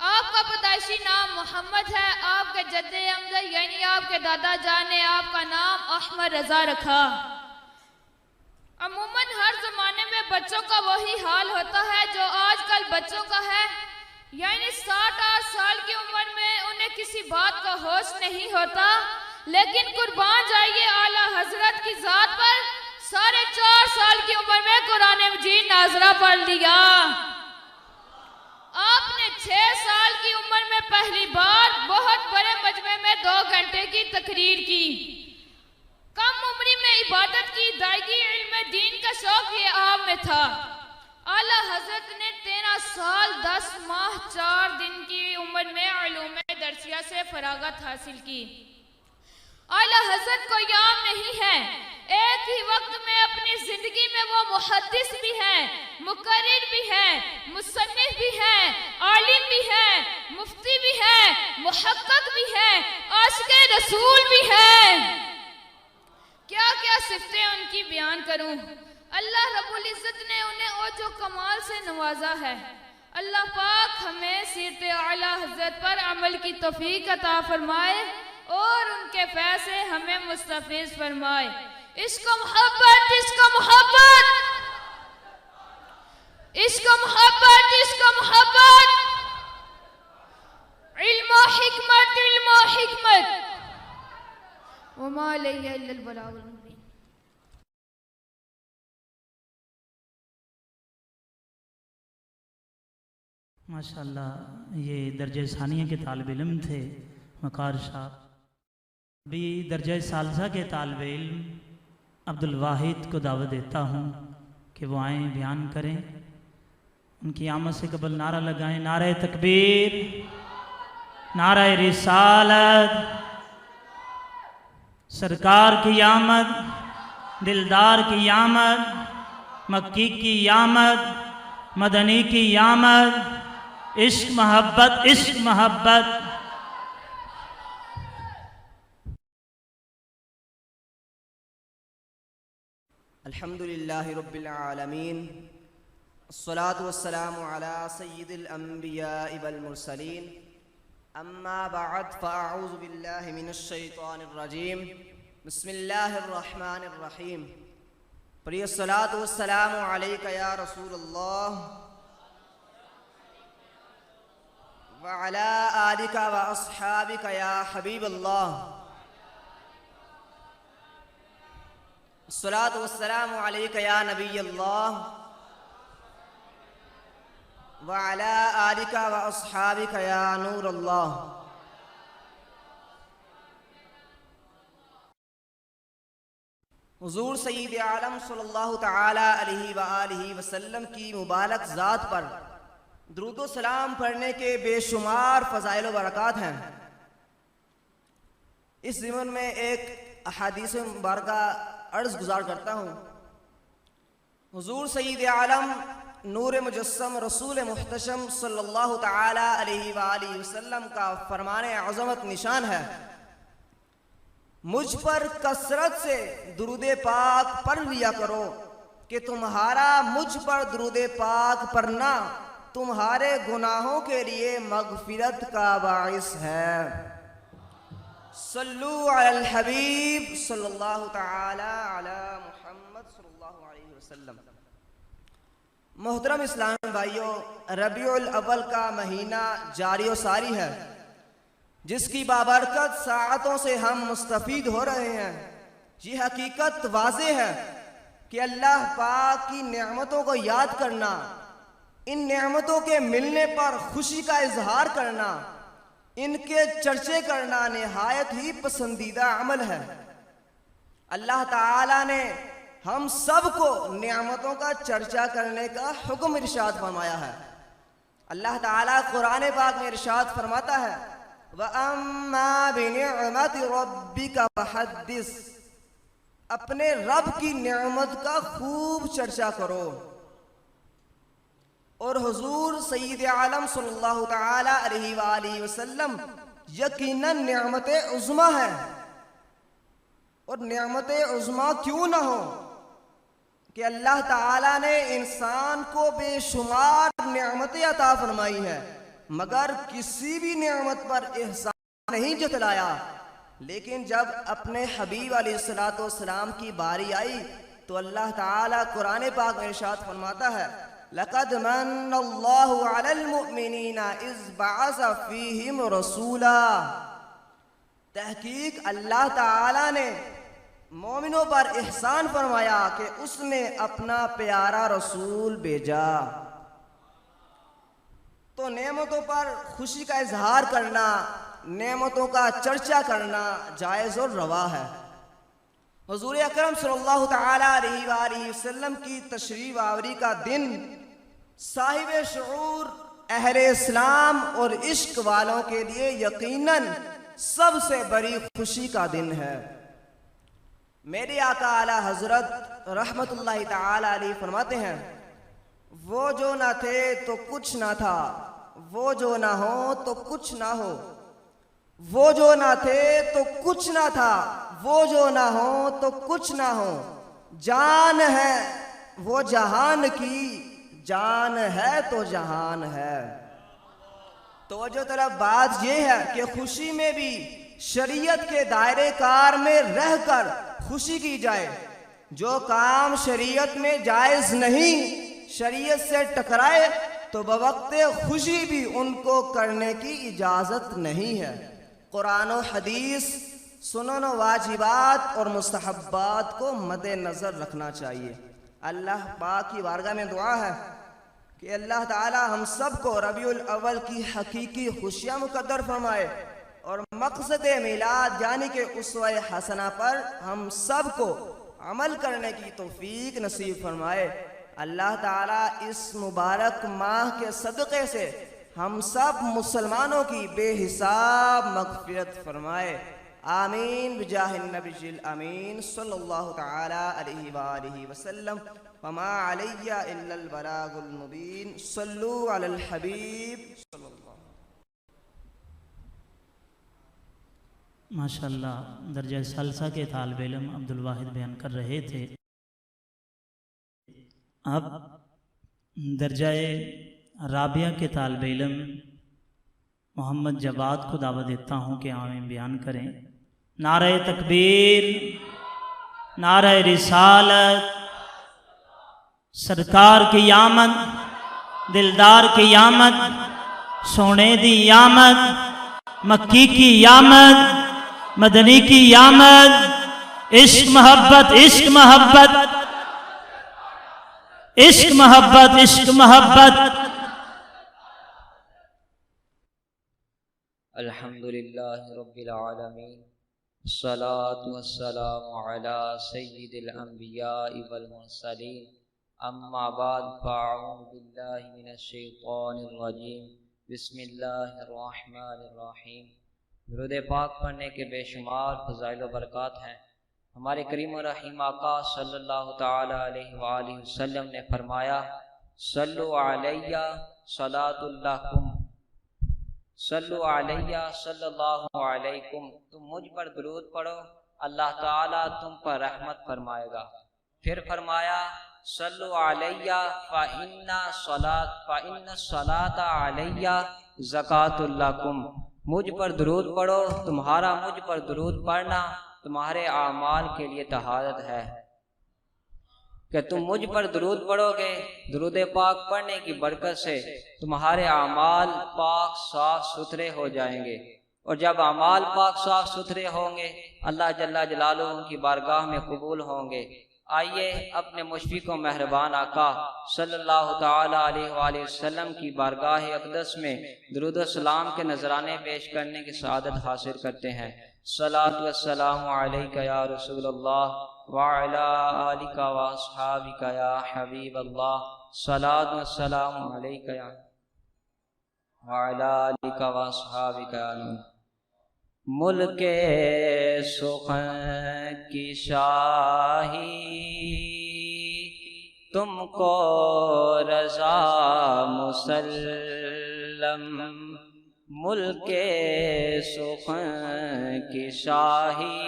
آپ کا پیدائشی نام محمد ہے، آپ کے جد امجد یعنی آپ کے دادا جان نے آپ کا نام احمد رضا رکھا۔ عموماً ہر زمانے میں بچوں کا وہی حال ہوتا ہے جو آج کل بچوں کا ہے، یعنی 60 سال کی عمر میں انہیں کسی بات کا ہوش نہیں ہوتا، لیکن قربان جائیے اعلیٰ حضرت کی ذات پر 4.5 سال کی عمر میں قرآن مجید ناظرہ پڑھ لیا۔ آپ نے 6 سال کی عمر میں پہلی بار بہت بڑے مجمع میں 2 گھنٹے کی تقریر کی۔ کم عمری میں عبادت کی ادائیگی، علم دین کا شوق یہ آپ میں تھا۔ اعلیٰ حضرت نے 13 سال 10 ماہ 4 دن کی عمر میں علوم درسیہ سے فراغت حاصل کی۔ اعلیٰ حضرت کو یام نہیں ہے، ایک ہی وقت میں اپنی زندگی میں وہ محدث بھی ہیں، مقرر بھی ہیں، مصنف بھی ہیں، عالم بھی ہیں، مفتی بھی ہیں، محقق بھی ہیں، عاشق رسول بھی ہیں۔ کیا کیا صفتیں ان کی بیان کروں۔ اللہ رب العزت نے انہیں اوج و کمال سے نوازا ہے۔ اللہ پاک ہمیں سیرت اعلیٰ حضرت پر عمل کی توفیق عطا فرمائے اور ان کے فیض سے ہمیں مستفیض فرمائے۔ عشق و محبت، عشق و محبت، عشق و محبت، عشق و محبت، علم و حکمت، علم و حکمت، وما علیہ الا البلاغ المبین۔ ماشاءاللہ یہ درجہ ثانیہ کے طالب علم تھے وقار صاحب۔ بھی درجہ ثالثہ کے طالب علم عبد الواحد کو دعوت دیتا ہوں کہ وہ آئیں بیان کریں۔ ان کی آمد سے قبل نعرہ لگائیں، نعرہ تکبیر، نعرہ رسالت، سرکار کی آمد، دلدار کی آمد، مکی کی آمد، مدنی کی آمد، عشق محبت، عشق محبت۔ الحمدللہ رب العالمین، الصلاة والسلام علی سید الانبیاء والمرسلین، اما بعد فاعوذ باللہ من الشیطان الرجیم، بسم اللہ الرحمن الرحیم۔ پری الصلاة والسلام علیکہ یا رسول اللہ وعلی آلکہ واصحابکہ یا حبیب اللہ۔ الصلاة والسلام علیکہ یا نبی اللہ وعلی آلکہ واصحابکہ یا نور اللہ۔ حضور سید عالم صلی اللہ تعالی علیہ وآلہ وسلم کی مبارک ذات پر درود و سلام پڑھنے کے بے شمار فضائل و برکات ہیں۔ اس ضمن میں ایک احادیث مبارکہ عرض گزار کرتا ہوں۔ حضور سید عالم نور مجسم رسول محتشم صلی اللہ تعالی علیہ وآلہ وسلم کا فرمان عظمت نشان ہے، مجھ پر کثرت سے درود پاک پڑھ لیا کرو کہ تمہارا مجھ پر درود پاک پڑھنا تمہارے گناہوں کے لیے مغفرت کا باعث ہے۔ صلو علی الحبیب صلی اللہ تعالی علی محمد صلی اللہ علیہ وسلم۔ محترم اسلامی بھائیوں، ربیع الاول کا مہینہ جاری و ساری ہے، جس کی بابرکت ساعتوں سے ہم مستفید ہو رہے ہیں۔ یہ حقیقت واضح ہے کہ اللہ پاک کی نعمتوں کو یاد کرنا، ان نعمتوں کے ملنے پر خوشی کا اظہار کرنا، ان کے چرچے کرنا نہایت ہی پسندیدہ عمل ہے۔ اللہ تعالیٰ نے ہم سب کو نعمتوں کا چرچا کرنے کا حکم ارشاد فرمایا ہے۔ اللہ تعالیٰ قرآن پاک میں ارشاد فرماتا ہے وَأَمَّا بِنِعْمَةِ رَبِّكَ فَحَدِّثْ، اپنے رب کی نعمت کا خوب چرچا کرو۔ اور حضور سید عالم صلی اللہ تعالی علیہ وآلہ وسلم یقیناً نعمت عظمیٰ ہے، اور نعمت عظمیٰ کیوں نہ ہو کہ اللہ تعالیٰ نے انسان کو بے شمار نعمتیں عطا فرمائی ہے، مگر کسی بھی نعمت پر احسان نہیں جتلایا، لیکن جب اپنے حبیب علیہ الصلوۃ والسلام کی باری آئی تو اللہ تعالیٰ قرآن پاک میں ارشاد فرماتا ہے لَقَدْ مَنَّ اللَّهُ عَلَى الْمُؤْمِنِينَ إِذْ بَعَثَ فِيهِمْ رَسُولًا، تحقیق اللہ تعالیٰ نے مومنوں پر احسان فرمایا کہ اس نے اپنا پیارا رسول بھیجا۔ تو نعمتوں پر خوشی کا اظہار کرنا، نعمتوں کا چرچا کرنا جائز اور روا ہے۔ حضور اکرم صلی اللہ تعالیٰ علیہ وآلہ وسلم کی تشریف آوری کا دن صاحب شعور اہل اسلام اور عشق والوں کے لیے یقیناً سب سے بڑی خوشی کا دن ہے۔ میرے آقا اعلیٰ حضرت رحمت اللہ تعالیٰ علیہ فرماتے ہیں وہ جو نہ تھے تو کچھ نہ تھا، وہ جو نہ ہو تو کچھ نہ ہو، وہ جو نہ تھے تو کچھ نہ تھا، وہ جو نہ ہو تو کچھ نہ ہو، جان ہے وہ جہان کی، جان ہے تو جہان ہے۔ توجہ طلب بات یہ ہے کہ خوشی میں بھی شریعت کے دائرے کار میں رہ کر خوشی کی جائے۔ جو کام شریعت میں جائز نہیں، شریعت سے ٹکرائے تو بوقت خوشی بھی ان کو کرنے کی اجازت نہیں ہے۔ قرآن و حدیث، سنن و واجبات اور مستحبات کو مد نظر رکھنا چاہیے۔ اللہ پاک کی بارگاہ میں دعا ہے کہ اللہ تعالی ہم سب کو ربیع الاول کی حقیقی خوشیاں مقدر فرمائے اور مقصد میلاد یعنی کہ اسوہ حسنہ پر ہم سب کو عمل کرنے کی توفیق نصیب فرمائے۔ اللہ تعالیٰ اس مبارک ماہ کے صدقے سے ہم سب مسلمانوں کی بے حساب مغفرت فرمائے، آمین بجاہ النبی الامین صلی اللہ تعالی علیہ وآلہ وسلم۔ وما علی الا البلاغ المبین، صلو علی الحبیب صلی اللہ۔ ماشاءاللہ درجہ ثالثہ کے طالب علم عبد الواحد بیان کر رہے تھے۔ اب درجہ رابعہ کے طالب علم محمد جواد کو دعوت دیتا ہوں کہ آمین بیان کریں۔ نعرہ تکبیر، نعرہ رسالت، سرکار کی آمد، دلدار کی آمد، سونے دی آمد، مکی کی آمد، مدنی کی آمد، عشق محبت، عشق محبت، عشق محبت، عشق محبت۔ الحمدللہ رب العالمین، الصلاة والسلام علی سید الانبیاء والمرسلین، اما بعد فاعوذ باللہ من الشیطان الرجیم، بسم اللہ الرحمن الرحیم۔ درود پاک پڑھنے کے بے شمار فضائل و برکات ہیں۔ ہمارے کریم و رحیم آقا صلی اللہ تعالی علیہ وآلہ وسلم نے فرمایا صلو علیہ صلاۃ اللہکم، صلو علیہ صلی اللہ علیکم، تم مجھ پر درود پڑھو اللہ تعالیٰ تم پر رحمت فرمائے گا۔ پھر فرمایا صلو علیہ فإن الصلاۃ علیہ زکوٰۃ لکم، مجھ پر درود پڑھو، تمہارا مجھ پر درود پڑھنا تمہارے اعمال کے لیے طہارت ہے۔ کہ تم مجھ پر درود پڑھو گے، درود پاک پڑھنے کی برکت سے تمہارے اعمال پاک صاف ستھرے ہو جائیں گے، اور جب اعمال پاک صاف ستھرے ہوں گے اللہ جل جلالہ کی بارگاہ میں قبول ہوں گے۔ آئیے اپنے مشفق و مہربان آقا صلی اللہ تعالی علیہ وآلہ وسلم کی بارگاہ اقدس میں درود و سلام کے نذرانے پیش کرنے کی سعادت حاصل کرتے ہیں۔ صلاۃ والسلام علیک یا رسول اللہ وعلی آلک واصحابک یا حبیب اللہ، صلاۃ والسلام علیک یا وعلی آلک واصحابک یا نور۔ ملک سخن کی شاہی تم کو رضا مسلم، ملک سخن کی شاہی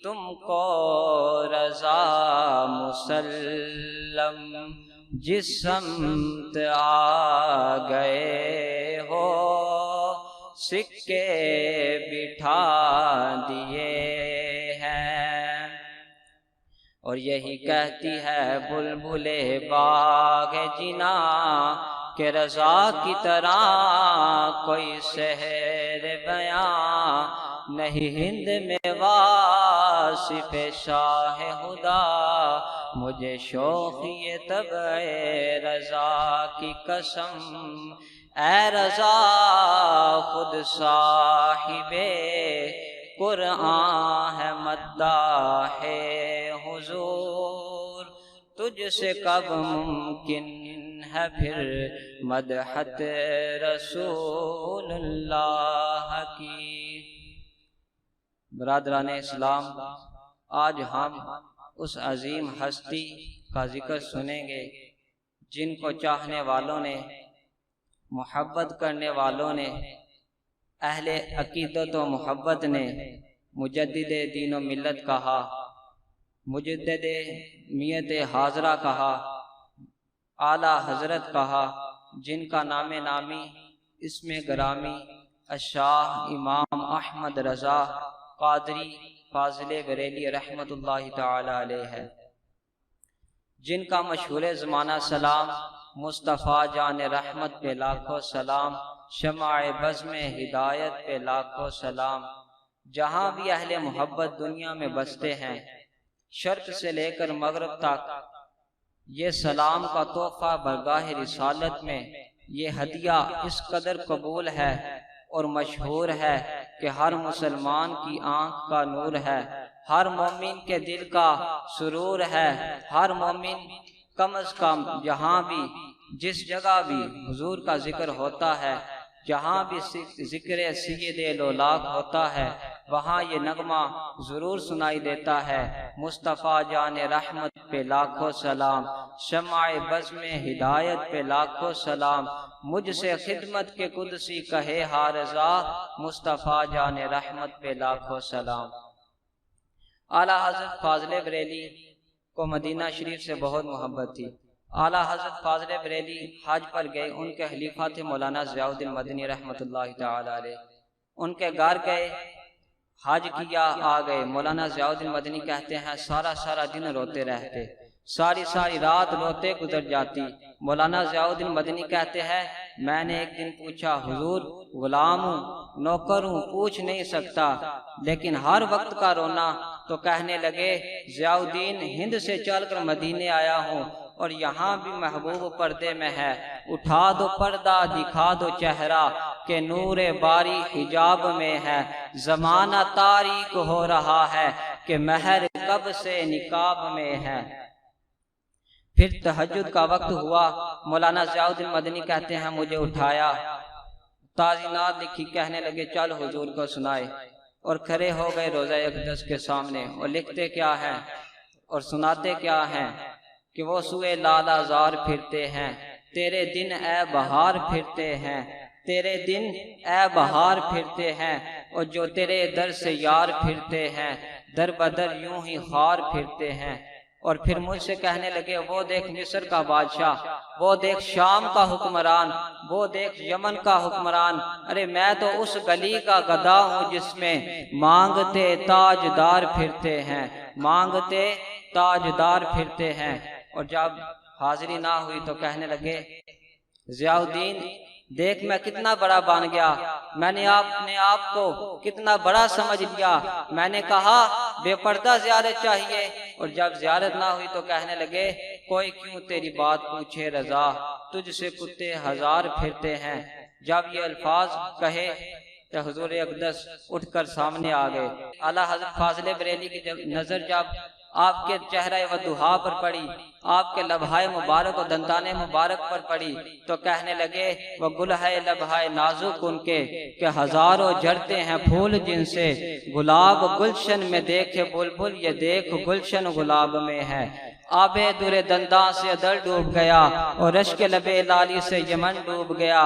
تم کو رضا مسلم، جس سمت آ گئے ہو سکے بٹھا دیے ہیں، اور یہی کہتی ہے بلبل باغ جنا کہ رضا کی طرح کوئی سحر بیاں نہیں ہند میں واصف شاہ خدا، مجھے شوق یہ طبع رضا کی قسم، اے رضا خود صاحب قرآن ہے مداح حضور، تجھ سے کب ممکن ہے پھر مدحت رسول اللہ کی۔ برادران اسلام، آج ہم اس عظیم ہستی کا ذکر سنیں گے جن کو چاہنے والوں نے، محبت کرنے والوں نے، اہل عقیدت و محبت نے مجدد دین و ملت کہا، مجدد میت حاضرہ کہا، اعلیٰ حضرت کہا، جن کا نام نامی اسم گرامی الشاہ امام احمد رضا قادری فاضل بریلی رحمت اللہ تعالی علیہ ہے، جن کا مشہور زمانہ سلام، مصطفیٰ جان رحمت پہ لاکھوں سلام، شمع بزم ہدایت پہ لاکھوں سلام، جہاں بھی اہل محبت دنیا میں بستے ہیں، شرق سے لے کر مغرب تک، یہ سلام کا تحفہ برگاہ رسالت میں، یہ ہدیہ اس قدر قبول ہے اور مشہور ہے کہ ہر مسلمان کی آنکھ کا نور ہے، ہر مومن کے دل کا سرور ہے، ہر مومن کم از کم جہاں بھی جس جگہ بھی حضور کا ذکر ہوتا ہے، جہاں بھی ذکر سید لولاک ہوتا ہے، وہاں یہ نغمہ ضرور سنائی دیتا ہے، مصطفیٰ جان رحمت پہ لاکھوں سلام، شمع بزم ہدایت پہ لاکھوں سلام، مجھ سے خدمت کے قدسی کہے ہارضا، مصطفیٰ جان رحمت پہ لاکھوں سلام۔ اعلیٰ حضرت فاضل بریلی کو مدینہ شریف سے بہت محبت تھی۔ اعلیٰ حضرت فاضل بریلی حج پر گئے، ان کے خلیفہ تھے مولانا ضیاء الدین مدنی رحمت اللہ تعالی علیہ، ان کے گھر گئے، حج کیا، آ گئے۔ مولانا ضیاء الدین مدنی کہتے ہیں سارا دن روتے رہتے، ساری رات روتے گزر جاتی۔ مولانا ضیاء الدین مدنی کہتے ہیں میں نے ایک دن پوچھا حضور غلام ہوں، نوکر ہوں، پوچھ نہیں سکتا، لیکن ہر وقت کا رونا، تو کہنے لگے ضیاء الدین ہند سے چل کر مدینے آیا ہوں اور یہاں بھی محبوب پردے میں ہے، اٹھا دو پردہ دکھا دو چہرہ کہ نور باری حجاب میں ہے، زمانہ تاریک ہو رہا ہے کہ مہر کب سے نقاب میں ہے۔ پھر تہجد کا وقت ہوا، مولانا ضیاء الدین مدنی کہتے ہیں مجھے اٹھایا، تعزیرات لکھی، کہنے لگے چل حضور کو سنائے، اور کھڑے ہو گئے روضہ اقدس کے سامنے، اور لکھتے کیا ہیں اور سناتے کیا ہیں کہ وہ سوئے لالا زار پھرتے ہیں، تیرے دن اے بہار پھرتے ہیں، تیرے دن اے بہار پھرتے ہیں، اور جو تیرے در سے یار پھرتے ہیں، در بدر یوں ہی خار پھرتے ہیں۔ اور پھر مجھ سے کہنے لگے وہ دیکھ مصر کا بادشاہ، وہ دیکھ شام کا حکمران، وہ دیکھ یمن کا حکمران، ارے میں تو اس گلی کا گدھا ہوں جس میں مانگتے تاجدار پھرتے ہیں، مانگتے تاجدار پھرتے ہیں۔ اور جب حاضری نہ ہوئی تو کہنے لگے ضیاء الدین دیکھ میں کتنا بڑا بن گیا، میں نے اپنے آپ کو کتنا بڑا سمجھ لیا، میں نے کہا بے پردہ زیارت چاہیے، اور جب زیارت نہ ہوئی تو کہنے لگے کوئی کیوں تیری بات پوچھے رضا، تجھ سے کتے ہزار پھرتے ہیں۔ جب یہ الفاظ کہے تو حضور اقدس اٹھ کر سامنے آ گئے۔ اعلیٰ حضرت فاضل بریلی کی نظر جب آپ کے چہرہ وضحا پر پڑی، آپ کے لبھائے مبارک و دندانے مبارک پر پڑی، تو کہنے لگے وہ گل ہے لبھائے نازک ان کے کہ ہزاروں جڑتے ہیں پھول جن سے، گلاب گلشن میں دیکھے بلبل یہ دیکھ گلشن گلاب میں ہے۔ آبے در دنداں سے ادر ڈوب گیا اور رشک لبے لالی سے یمن ڈوب گیا،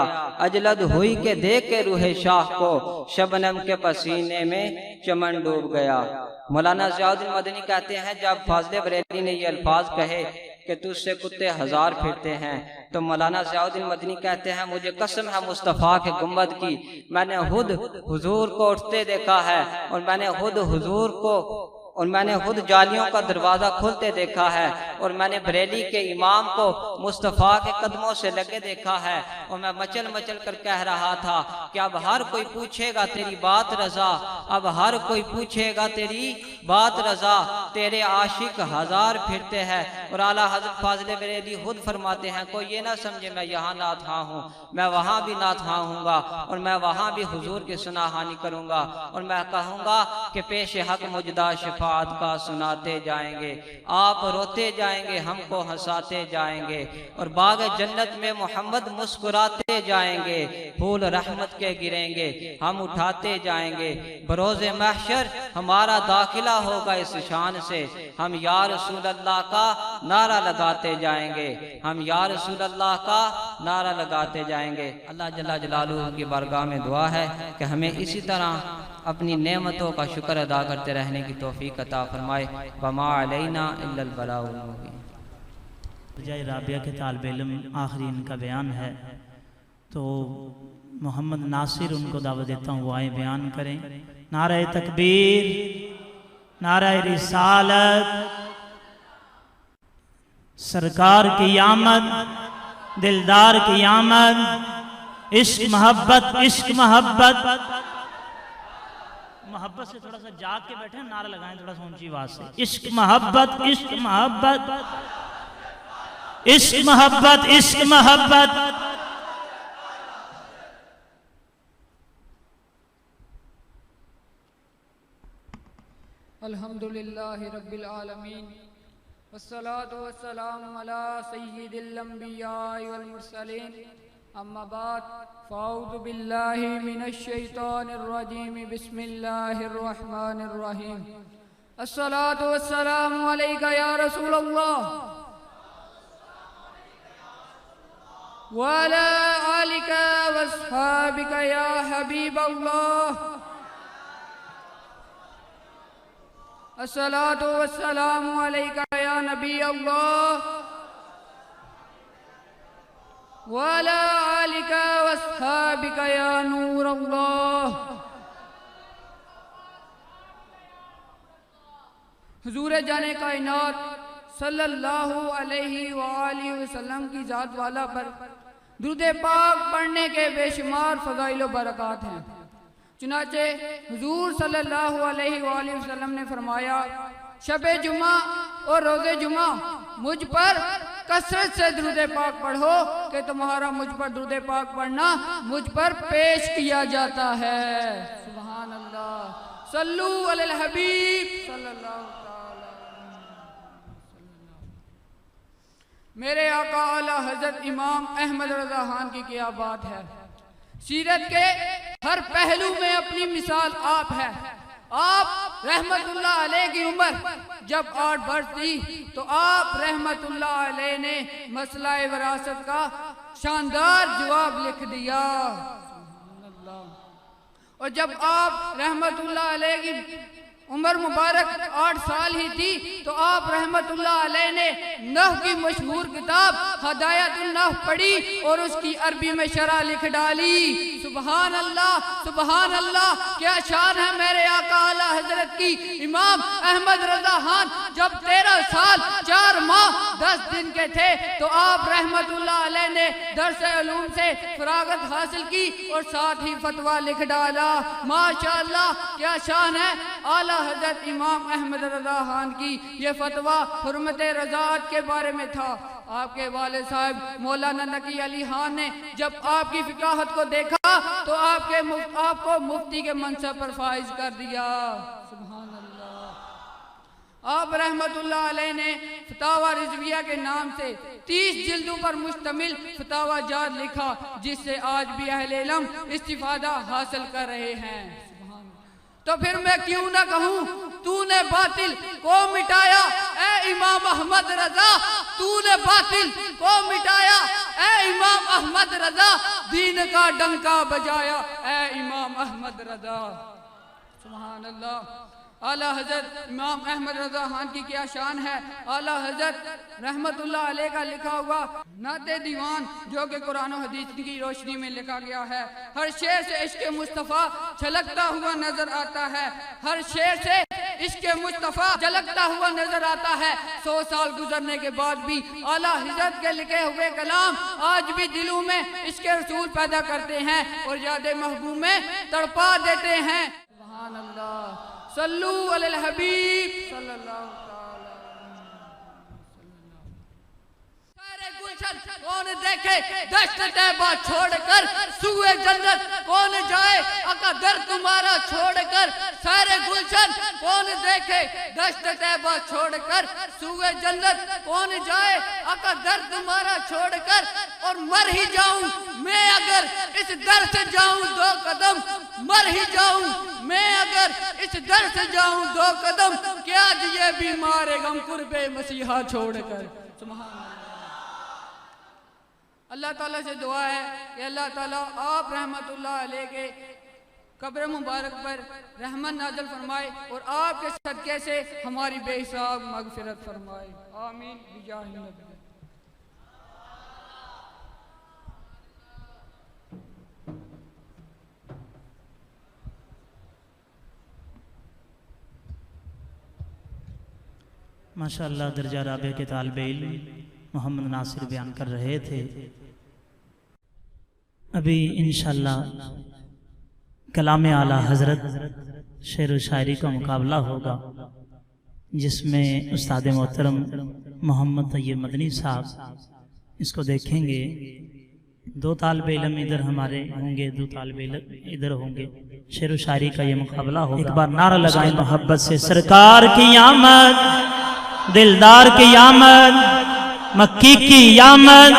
اجلد ہوئی کہ دیکھ کے روح شاہ کو شبنم کے پسینے میں چمن ڈوب گیا۔ مولانا ضیاء الدین مدنی کہتے ہیں جب فاضل بریلی نے یہ الفاظ کہے کہ کہ تجھ سے کتے ہزار پھرتے ہیں۔ تو مولانا ضیاء الدین مدنی کہتے ہیں مجھے قسم ہے مصطفیٰ کے گنبد کی، میں نے خود حضور کو اٹھتے دیکھا ہے، اور میں نے خود جالیوں کا دروازہ کھلتے دیکھا ہے، اور میں نے بریلی کے امام کو مصطفیٰ کے قدموں سے لگے دیکھا ہے، اور میں مچل مچل کر کہہ رہا تھا کہ اب ہر کوئی پوچھے گا تیری بات رضا، اب ہر کوئی پوچھے گا تیری بات رضا، تیرے عاشق ہزار پھرتے ہیں۔ اور اعلیٰ حضرت فاضل بریلی خود فرماتے ہیں کوئی یہ نہ سمجھے میں یہاں نعت خواں ہوں، میں وہاں بھی نعت خواں ہوں گا، اور میں وہاں بھی حضور کی سناہانی کروں گا، اور میں کہوں گا کہ پیش حق مجدہ شفاعت کا سناتے جائیں گے، آپ روتے جائیں گے ہم کو ہنساتے جائیں گے، اور باغ جنت میں محمد مسکراتے جائیں گے، پھول رحمت کے گریں گے ہم اٹھاتے جائیں گے، بروز محشر ہمارا داخلہ ہوگا اس شان سے، ہم یا رسول اللہ کا نعرہ لگاتے جائیں گے، ہم یا رسول اللہ کا نعرہ لگاتے جائیں گے۔ اللہ جل جلالہ کی بارگاہ میں دعا ہے کہ ہمیں اسی طرح اپنی نعمتوں کا شکر ادا کرتے رہنے کی توفیق عطا فرمائے۔ وما علینا الا البلاغ المبین۔ جائے رابعہ کے طالب علم آخری ان کا بیان ہے، تو محمد ناصر ان کو دعوت دیتا ہوں وہ آئے بیان کریں۔ نعرہ تکبیر، نعرہ رسالت، سرکار کی آمد، دلدار کی آمد، عشق محبت، عشق محبت، محبت سے تھوڑا سا جاگ کے بیٹھیں، نعرہ لگائیں تھوڑا سا اونچی آواز سے، عشق محبت، عشق محبت، عشق محبت، عشق محبت۔ الحمدللہ رب العالمین، والصلاة والسلام علی سید الانبیاء والمرسلین، اما بعد فاعوذ باللہ من الشیطان الرجیم، بسم اللہ الرحمن الرحیم۔ الصلاة والسلام علیکہ یا رسول اللہ وعلی آلکہ واصحابکہ یا حبیب اللہ۔ الصلاة والسلام علیکہ یا نبی اللہ وعلی آلکہ واصحابکہ یا نور اللہ۔ حضور جان کائنات صلی اللہ علیہ وآلہ وسلم کی ذات والا پر درود پاک پڑھنے کے بے شمار فضائل و برکات ہیں۔ چنانچہ حضور صلی اللہ علیہ وآلہ وسلم نے فرمایا شب جمعہ اور روز جمعہ مجھ پر کثرت سے درود پاک پڑھو کہ تمہارا مجھ پر درود پاک پڑھنا مجھ پر پیش کیا جاتا ہے۔ سبحان اللہ، صلو علی الحبیب صلی اللہ تعالی وسلم۔ میرے آقا اعلیٰ حضرت امام احمد رضا خان کی کیا بات ہے، سیرت کے ہر پہلو میں اپنی مثال آپ ہے۔ آپ رحمت اللہ علیہ کی عمر جب 8 برس تھی تو آپ رحمت اللہ علیہ نے مسئلہ وراثت کا شاندار جواب لکھ دیا۔ اور جب آپ رحمت اللہ علیہ کی عمر مبارک 8 سال ہی تھی تو آپ رحمت اللہ علیہ نے نحو کی مشہور کتاب ہدایت النحو پڑھی اور اس کی عربی میں شرح لکھ ڈالی۔ سبحان اللہ، سبحان اللہ، کیا شان ہے میرے آقا اعلیٰ حضرت کی۔ امام احمد رضا خان جب 13 سال 4 ماہ 10 دن کے تھے تو آپ رحمت اللہ علیہ نے درس علوم سے فراغت حاصل کی اور ساتھ ہی فتویٰ لکھ ڈالا۔ ماشاءاللہ، کیا شان ہے اعلیٰ حضرت امام احمد رضا خان کی۔ یہ فتویٰ حرمت رضاعت کے بارے میں تھا۔ آپ کے والد صاحب مولانا نقی علی خان نے جب آپ کی فقاہت کو دیکھا تو آپ کو مفتی کے منصب پر فائز کر دیا۔ سبحان اللہ۔ آپ رحمت اللہ علیہ نے فتاوی رضویہ کے نام سے 30 جلدوں پر مشتمل فتاوی جات لکھا جس سے آج بھی اہل علم استفادہ حاصل کر رہے ہیں۔ تو پھر میں کیوں نہ کہوں تو نے باطل کو مٹایا اے امام احمد رضا، تو نے باطل کو مٹایا اے امام احمد رضا، دین کا ڈنکا بجایا اے امام احمد رضا۔ سبحان اللہ۔ اعلیٰ حضرت امام احمد رضا خان کی کیا شان ہے. اعلیٰ حضرت رحمت اللہ علیہ کا لکھا ہوا نعت دیوان جو کہ قرآن و حدیث کی روشنی میں لکھا گیا ہے. ہر شعر سے عشق مصطفیٰ چھلکتا ہوا نظر آتا ہے. ہر شعر سے عشق مصطفیٰ جھلکتا ہوا نظر آتا ہے. 100 سال گزرنے کے بعد بھی اعلیٰ حضرت کے لکھے ہوئے کلام آج بھی دلوں میں عشق رسول پیدا کرتے ہیں اور یاد محبوب میں تڑپا دیتے ہیں. سبحان اللہ. صلو علی الحبیب صلی اللہ تعالی. سارے گلشن کون دیکھے دشت طیبہ چھوڑ کر سوئے جنت کون جائے آقا در تمہارا چھوڑ کر. سارے گلشن کون دیکھے دشت طیبہ چھوڑ کر سوئے جنت کون جائے آقا در تمہارا چھوڑ کر. اور مر ہی جاؤں میں اگر اس در سے جاؤں 2 قدم. مر ہی جاؤں میں اگر اس در سے جاؤں 2 قدم. کیا یہ بیمار غم قرب مسیحا چھوڑ کر. سبحان اللہ. اللہ تعالیٰ سے دعا ہے کہ اللہ تعالیٰ آپ رحمت اللہ علیہ کے قبر مبارک پر رحمت نازل فرمائے اور آپ کے صدقے سے ہماری بے حساب مغفرت فرمائے. آمین بجاہ النبی. ماشاءاللہ درجہ رابع کے طالب علم محمد ناصر بیان کر رہے تھے. ابھی انشاءاللہ کلام اعلیٰ حضرت شعر و شاعری کا مقابلہ ہوگا جس میں استاد محترم محمد طیب مدنی صاحب اس کو دیکھیں گے. 2 طالب علم ادھر ہمارے ہوں گے, 2 طالب علم ادھر ہوں گے. شعر و شاعری کا یہ مقابلہ ہوگا. ایک بار نعرہ لگائیں محبت سے. سرکار کی آمد, دلدار کی آمد, مکی کی آمد,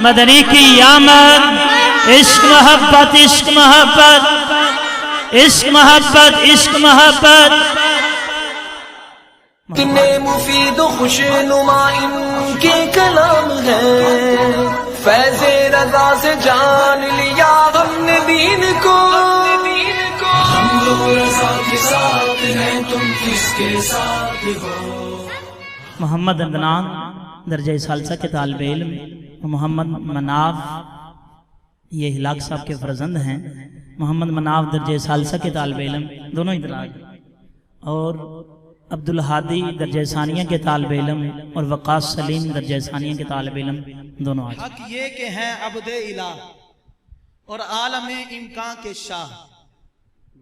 مدنی کی آمد. عشق محبت عشق محبت عشق محبت عشق محبت. کتنے مفید و خوش نما ان کے کلام ہے. فیض رضا سے جان لیا ہم نے دین کو. ہم لوگ رضا کے ساتھ ہیں, تم کس کے ساتھ ہو. محمد عدنان درجہ ثالثہ کے طالب علم, محمد مناف یہ ہلاک صاحب کے فرزند ہیں. محمد مناف درجہ ثالثہ کے طالب علم دونوں ادھر آ گئے. اور عبدالہادی درجہ ثانیہ کے طالب علم اور وقاص سلیم درجہ ثانیہ کے طالب علم دونوں آ گئے. حق یہ کہ ہیں عبد الہ اور عالم امکان کے شاہ.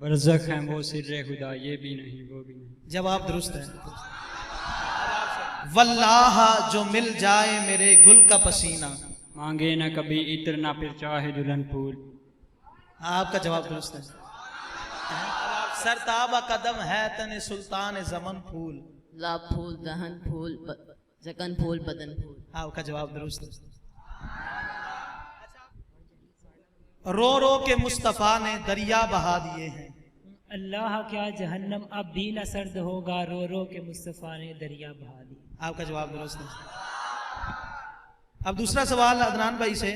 برزخ ہیں وہ سر خدا, یہ بھی نہیں وہ بھی نہیں. جواب درست ہے. واللہ جو مل جائے میرے گل کا پسینہ, مانگے نہ کبھی عطر نہ پھر چاہے دلہن پھول. آپ کا جواب درست ہے. سرتابہ قدم ہے تن سلطان زمن پھول. لاب پھول دہن پھول زکن پھول بدن پھول. آپ کا جواب درست ہے. رو رو کے مصطفیٰ نے دریا بہا دیے ہیں. اللہ کیا جہنم اب بھی نہ سرد ہوگا, رو رو کے مصطفیٰ نے دریا بہا دی. آپ کا جواب درست ہے. اب دوسرا سوال عدنان بھائی سے.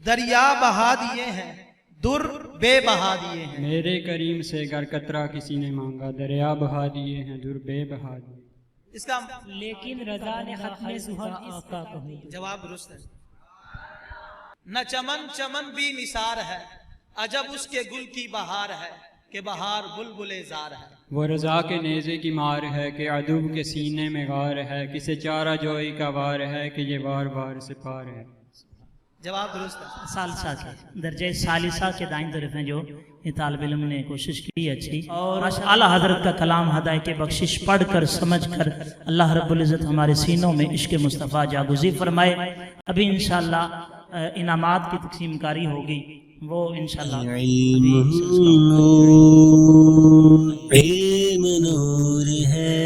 دریا بہا دیے ہیں, در بے بہا دیے ہیں. میرے کریم سے گر قطرہ کسی نے مانگا, دریا بہا دیے ہیں در بے بہا دیے. اس کا لیکن رضا نے ختم سحب آقا کہی. جواب درست ہے. نہ چمن چمن بھی نثار ہے, عجب اس کے گل کی بہار ہے کہ بہار بلبل زار ہے. وہ رضا کے نیزے کی مار ہے کہ عدو کے سینے میں غار ہے, کسے چارہ جوئی کا وار ہے کہ یہ وار وار سے پار ہے. جواب درست ہے. ثالثہ کے درجہ ثالثہ کے دائیں طرف ہیں جو یہ طالب علم نے کوشش کی اچھی. اور اعلیٰ حضرت کا کلام ہدایت کے بخشش پڑھ کر سمجھ کر اللہ رب العزت ہمارے سینوں میں عشق مصطفیٰ جاگزی فرمائے. ابھی انشاءاللہ انعامات کی تقسیم کاری ہوگی, وہ انشاءاللہ علم نور ہے.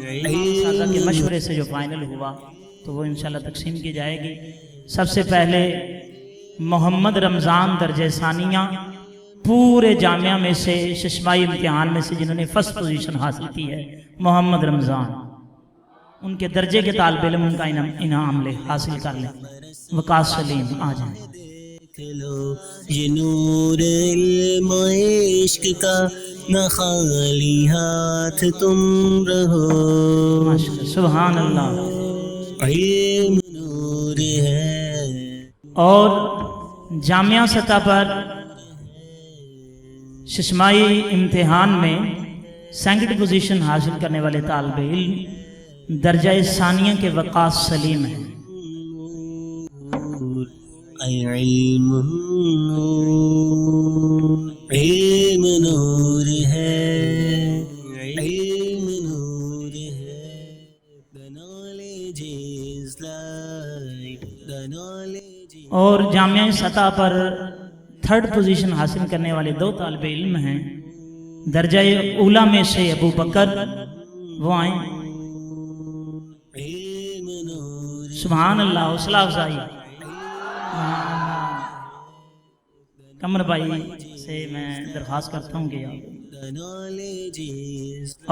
انشاءاللہ کے مشورے سے جو فائنل ہوا تو وہ انشاءاللہ تقسیم کی جائے گی. سب سے پہلے محمد رمضان درجہ ثانیہ پورے جامعہ میں سے ششمائی امتحان میں سے جنہوں نے فرسٹ پوزیشن حاصل کی ہے, محمد رمضان, ان کے درجے کے طالب علم ان کا انعام لے حاصل کر لیں. وقاص سلیم آ جائیں. لو یہ نور علم و عشق کا نہ خالی ہاتھ تم رہو. سبحان اللہ. علم نور ہے. اور جامعہ سطح پر ششمائی امتحان میں سیکنڈ پوزیشن حاصل کرنے والے طالب علم درجہ ثانیہ کے وقاص سلیم ہیں. علم نور، علم نور ہے، علم نور ہے. The knowledge is life, the knowledge is... اور جامعہ سطح پر تھرڈ پوزیشن حاصل کرنے والے 2 طالب علم ہیں. درجہ اولا میں سے ابو بکر، وہ آئیں. سبحان اللہ. حوصلہ افزائی. قمر بھائی سے میں درخواست کرتا ہوں کہ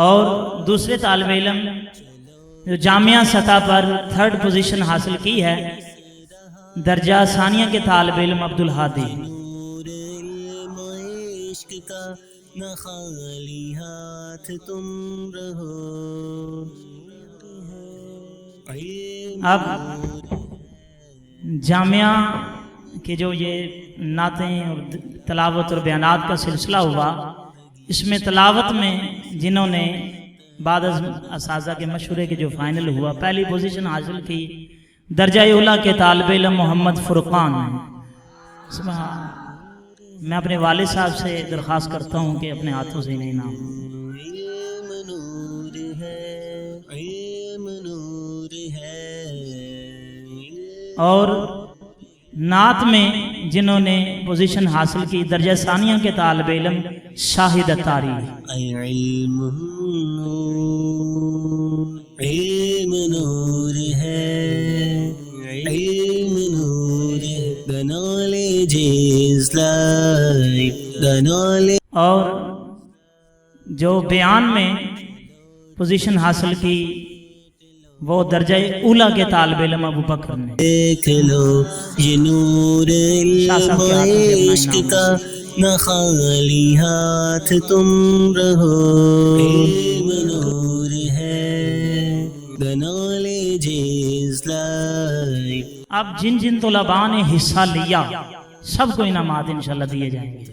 اور دوسرے طالب علم جو جامعہ سطح پر تھرڈ پوزیشن حاصل کی ہے درجہ ثانیہ کے طالب علم عبدالہادی. نہ خالی ہاتھ تم رہو. اب جامعہ کے جو یہ نعتیں اور تلاوت اور بیانات کا سلسلہ ہوا، اس میں تلاوت میں جنہوں نے بعد از اساتذہ کے مشورے کے جو فائنل ہوا پہلی پوزیشن حاصل کی درجہ اولا کے طالب علم محمد فرقان ہیں. میں اپنے والد صاحب سے درخواست کرتا ہوں کہ اپنے ہاتھوں سے انہیں انعام. اور نعت میں جنہوں نے پوزیشن حاصل کی درجہ ثانیہ کے طالب علم شاہد اتاری. علم نور ہے، علم نور ہے. The knowledge is life, the knowledge. اور جو بیان میں پوزیشن حاصل کی وہ درجہ اولا کے طالب علم ابو بکر نے. دیکھ لو یہ نور علم و عشق کا نہ خالی ہاتھ تم رہو. علم نور ہے، the knowledge is life. اب جن جن طلباء نے حصہ لیا سب کو انعامات انشاءاللہ دیے جائیں گے.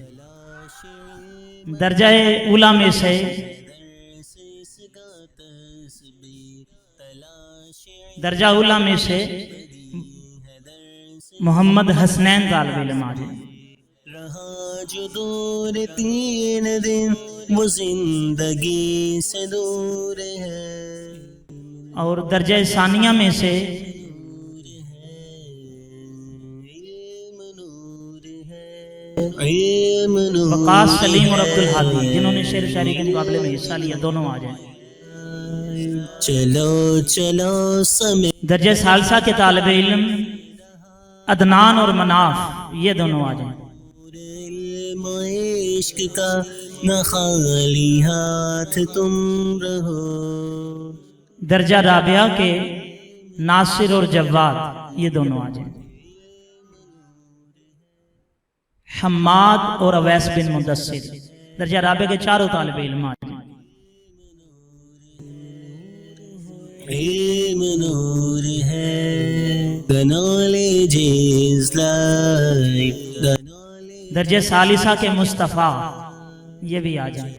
درجہ اولا میں سے درجہ اولا میں سے محمد حسنین طالب علم آ جائیں. رہا جو دور 3 دن وہ زندگی سے دور ہے. اور درجہ ثانیہ میں سے وقاص سلیم اور عبدالحادی جنہوں نے شعر و شاعری کے مقابلے میں حصہ لیا دونوں آ جائیں. چلو چلو سمیت. درجہ ثالثہ کے طالب علم عدنان اور مناف یہ دونوں آ جائیں. علم و عشق کا نہ خالی ہاتھ تم رہو. درجہ رابعہ کے ناصر اور جواد یہ دونوں آ جائیں. حماد اور اویس بن مدثر درجہ رابعہ کے چاروں طالب علم آ جائیں. علم نور ہے، the knowledge is life, the knowledge. درجہ ثالثہ کے مصطفیٰ یہ بھی آ جائیں.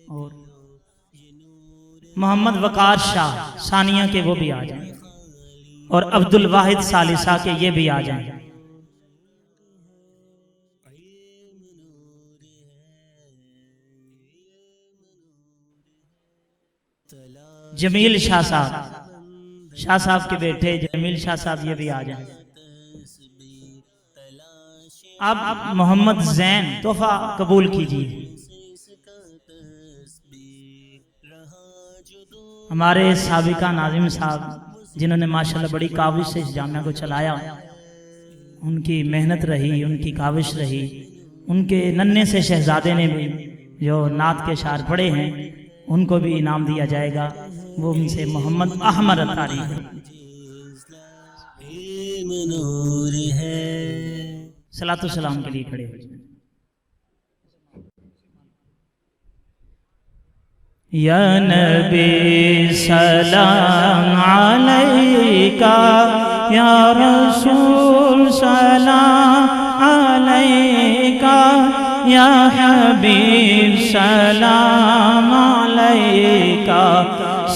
اور محمد وقار شاہ ثانیہ کے وہ بھی آ جائیں. اور عبد الواحد ثالثہ کے یہ بھی آ جائیں. جمیل شاہ صاحب کے بیٹے جمیل شاہ صاحب یہ بھی آ جائیں. اب محمد زین تحفہ قبول کیجیے. ہمارے سابقہ ناظم صاحب جنہوں نے ماشاءاللہ بڑی کاوش سے اس جامعہ کو چلایا، ان کی محنت رہی، ان کی کاوش رہی. ان کے ننھے سے شہزادے نے بھی جو نعت کے اشعار پڑھے ہیں ان کو بھی انعام دیا جائے گا. وہ ان سے محمد احمد اتاری ہے. علم نور ہے. صلاۃ السلام کے لیے کھڑے ہو جائیں. یا نبی سلام علیکہ، یا رسول سلام علیکہ، یا حبیب سلام علیکہ،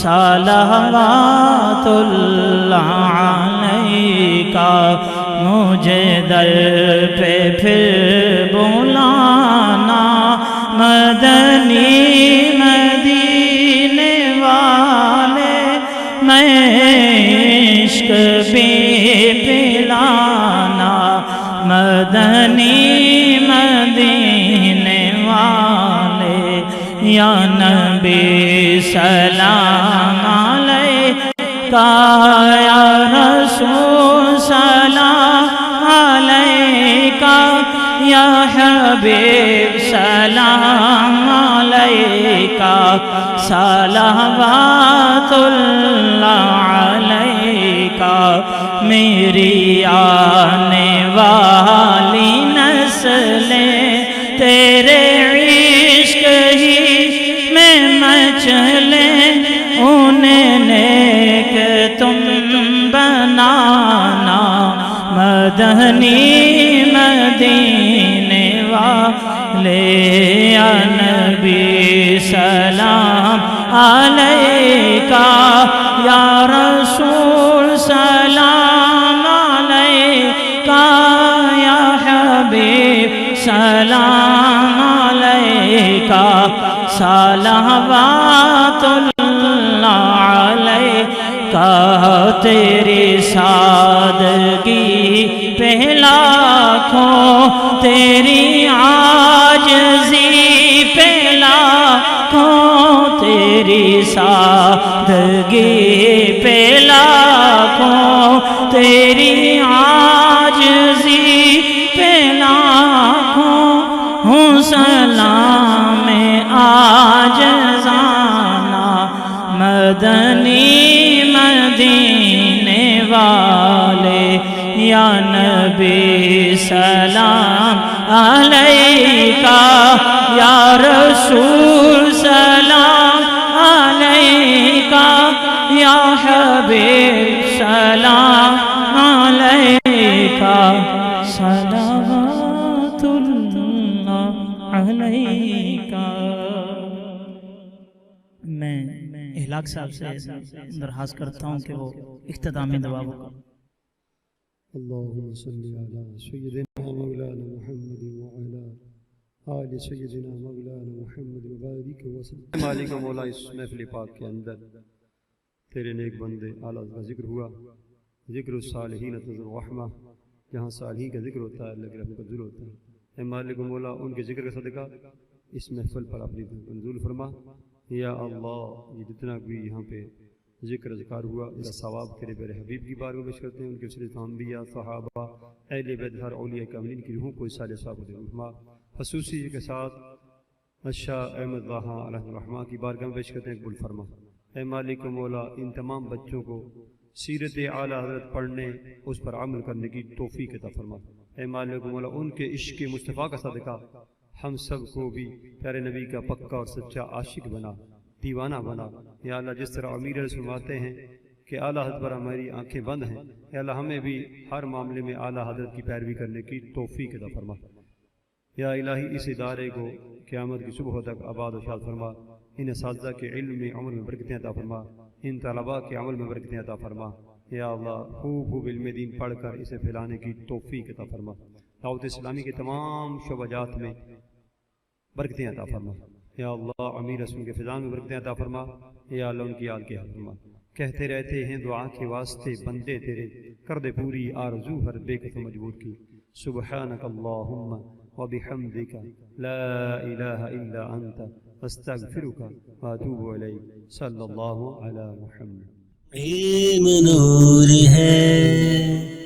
صلوات اللہ علیکہ. مجھے در پہ پھر بلانا، مدنی مدینے والے، میں عشق بھی پلانا، مدنی مدینے والے. یا نبی سلام علیکہ، یا رسول سلام علیکہ، یا حبیب سلام علیکہ، صلوات اللہ علیکہ. میری آنے والی نسلیں تیرے عشق ہی میں مچلیں، انہیں نیک تم بنانا، مدنی مدینے والے. یا نبی سلام علیکہ، یا رسول سلام علیکہ، یا حبیب سلام علیکہ، صلوات اللہ علیکہ. تیری سادگی پہ لاکھوں، تیری عاجزی پہ لاکھوں، تیری سادگی پہ لاکھوں، تیری عاجزی پہ لاکھوں. ہوں سلام عاجزانہ، مدنی مدینے والے. یا نبی سلام علیکہ، یا رسول سلام علیکہ، یا حبیب سلام علیکہ، صلوات اللہ علیکہ. میں اہلاک صاحب سے درخواست کرتا ہوں کہ وہ اختتامی دعا کو. اللهم صل على سيدنا مولانا محمد وعلى آل سيدنا مولانا محمد وبارك وسلم. مالک مولا، اس محفل پاک کے اندر تیرے نیک بندے اعلیٰ کا ذکر ہوا، ذکر الصالحین تنزل الرحمہ. جہاں صالحین کا ذکر ہوتا ہے اللہ کی رحمت کا نزول ہوتا ہے. اے مالک مولا، ان کے ذکر کا صدقہ اس محفل پر اپنی نزول فرما. یا اللہ، یہ جتنا بھی یہاں پہ ذکر اذکار ہوا، اس کا ثواب تیرے پیارے حبیب کی بارگاہ میں پیش کرتے ہیں. ان کے صرف انبیاء، صحابہ، اہل بیت، ہر اولیاء کاملین کی روحوں کو اس سال ثواب دے فرما. خصوصی کے ساتھ شاہ احمد راہاں علیہ الرحمہ کی بارگاہ میں پیش کرتے ہیں، قبول فرما. اے مالک مولا، ان تمام بچوں کو سیرت اعلیٰ حضرت پڑھنے، اس پر عمل کرنے کی توفیق عطا فرما. اے مالک مولا، ان کے عشق مصطفیٰ کا صدقہ ہم سب کو بھی پیارے نبی کا پکا اور سچا عاشق بنا، دیوانہ بنا. یا اللہ، جس طرح امیر فرماتے ہیں کہ اعلیٰ حضرت پر ہماری آنکھیں بند ہیں، یا اللہ ہمیں بھی ہر معاملے میں اعلیٰ حضرت کی پیروی کرنے کی توفیق عطا فرما. یا الہی، اس ادارے کو قیامت کی صبح تک آباد و شاد فرما. ان اساتذہ کے علم میں، عمل میں برکتیں عطا فرما. ان طلباء کے عمل میں برکتیں عطا فرما. یا اللہ، خوب خوب علم دین پڑھ کر اسے پھیلانے کی توفیق عطا فرما. دعوت اسلامی کے تمام شعبات میں برکتیں عطا فرما. یا اللہ، امیر رسول کے فضان میں برکتیں عطا فرما. یا اللہ، ان کی یاد کے حق فرما. کہتے رہتے ہیں دعا کے واسطے بندے تیرے، کر دے پوری آرزو ہر بے کف مجبور کی. سبحانک اللہم وبحمدک لا الہ الا انت استغفرک واتوب الیک. صلی اللہ علی محمد. علم نور ہے.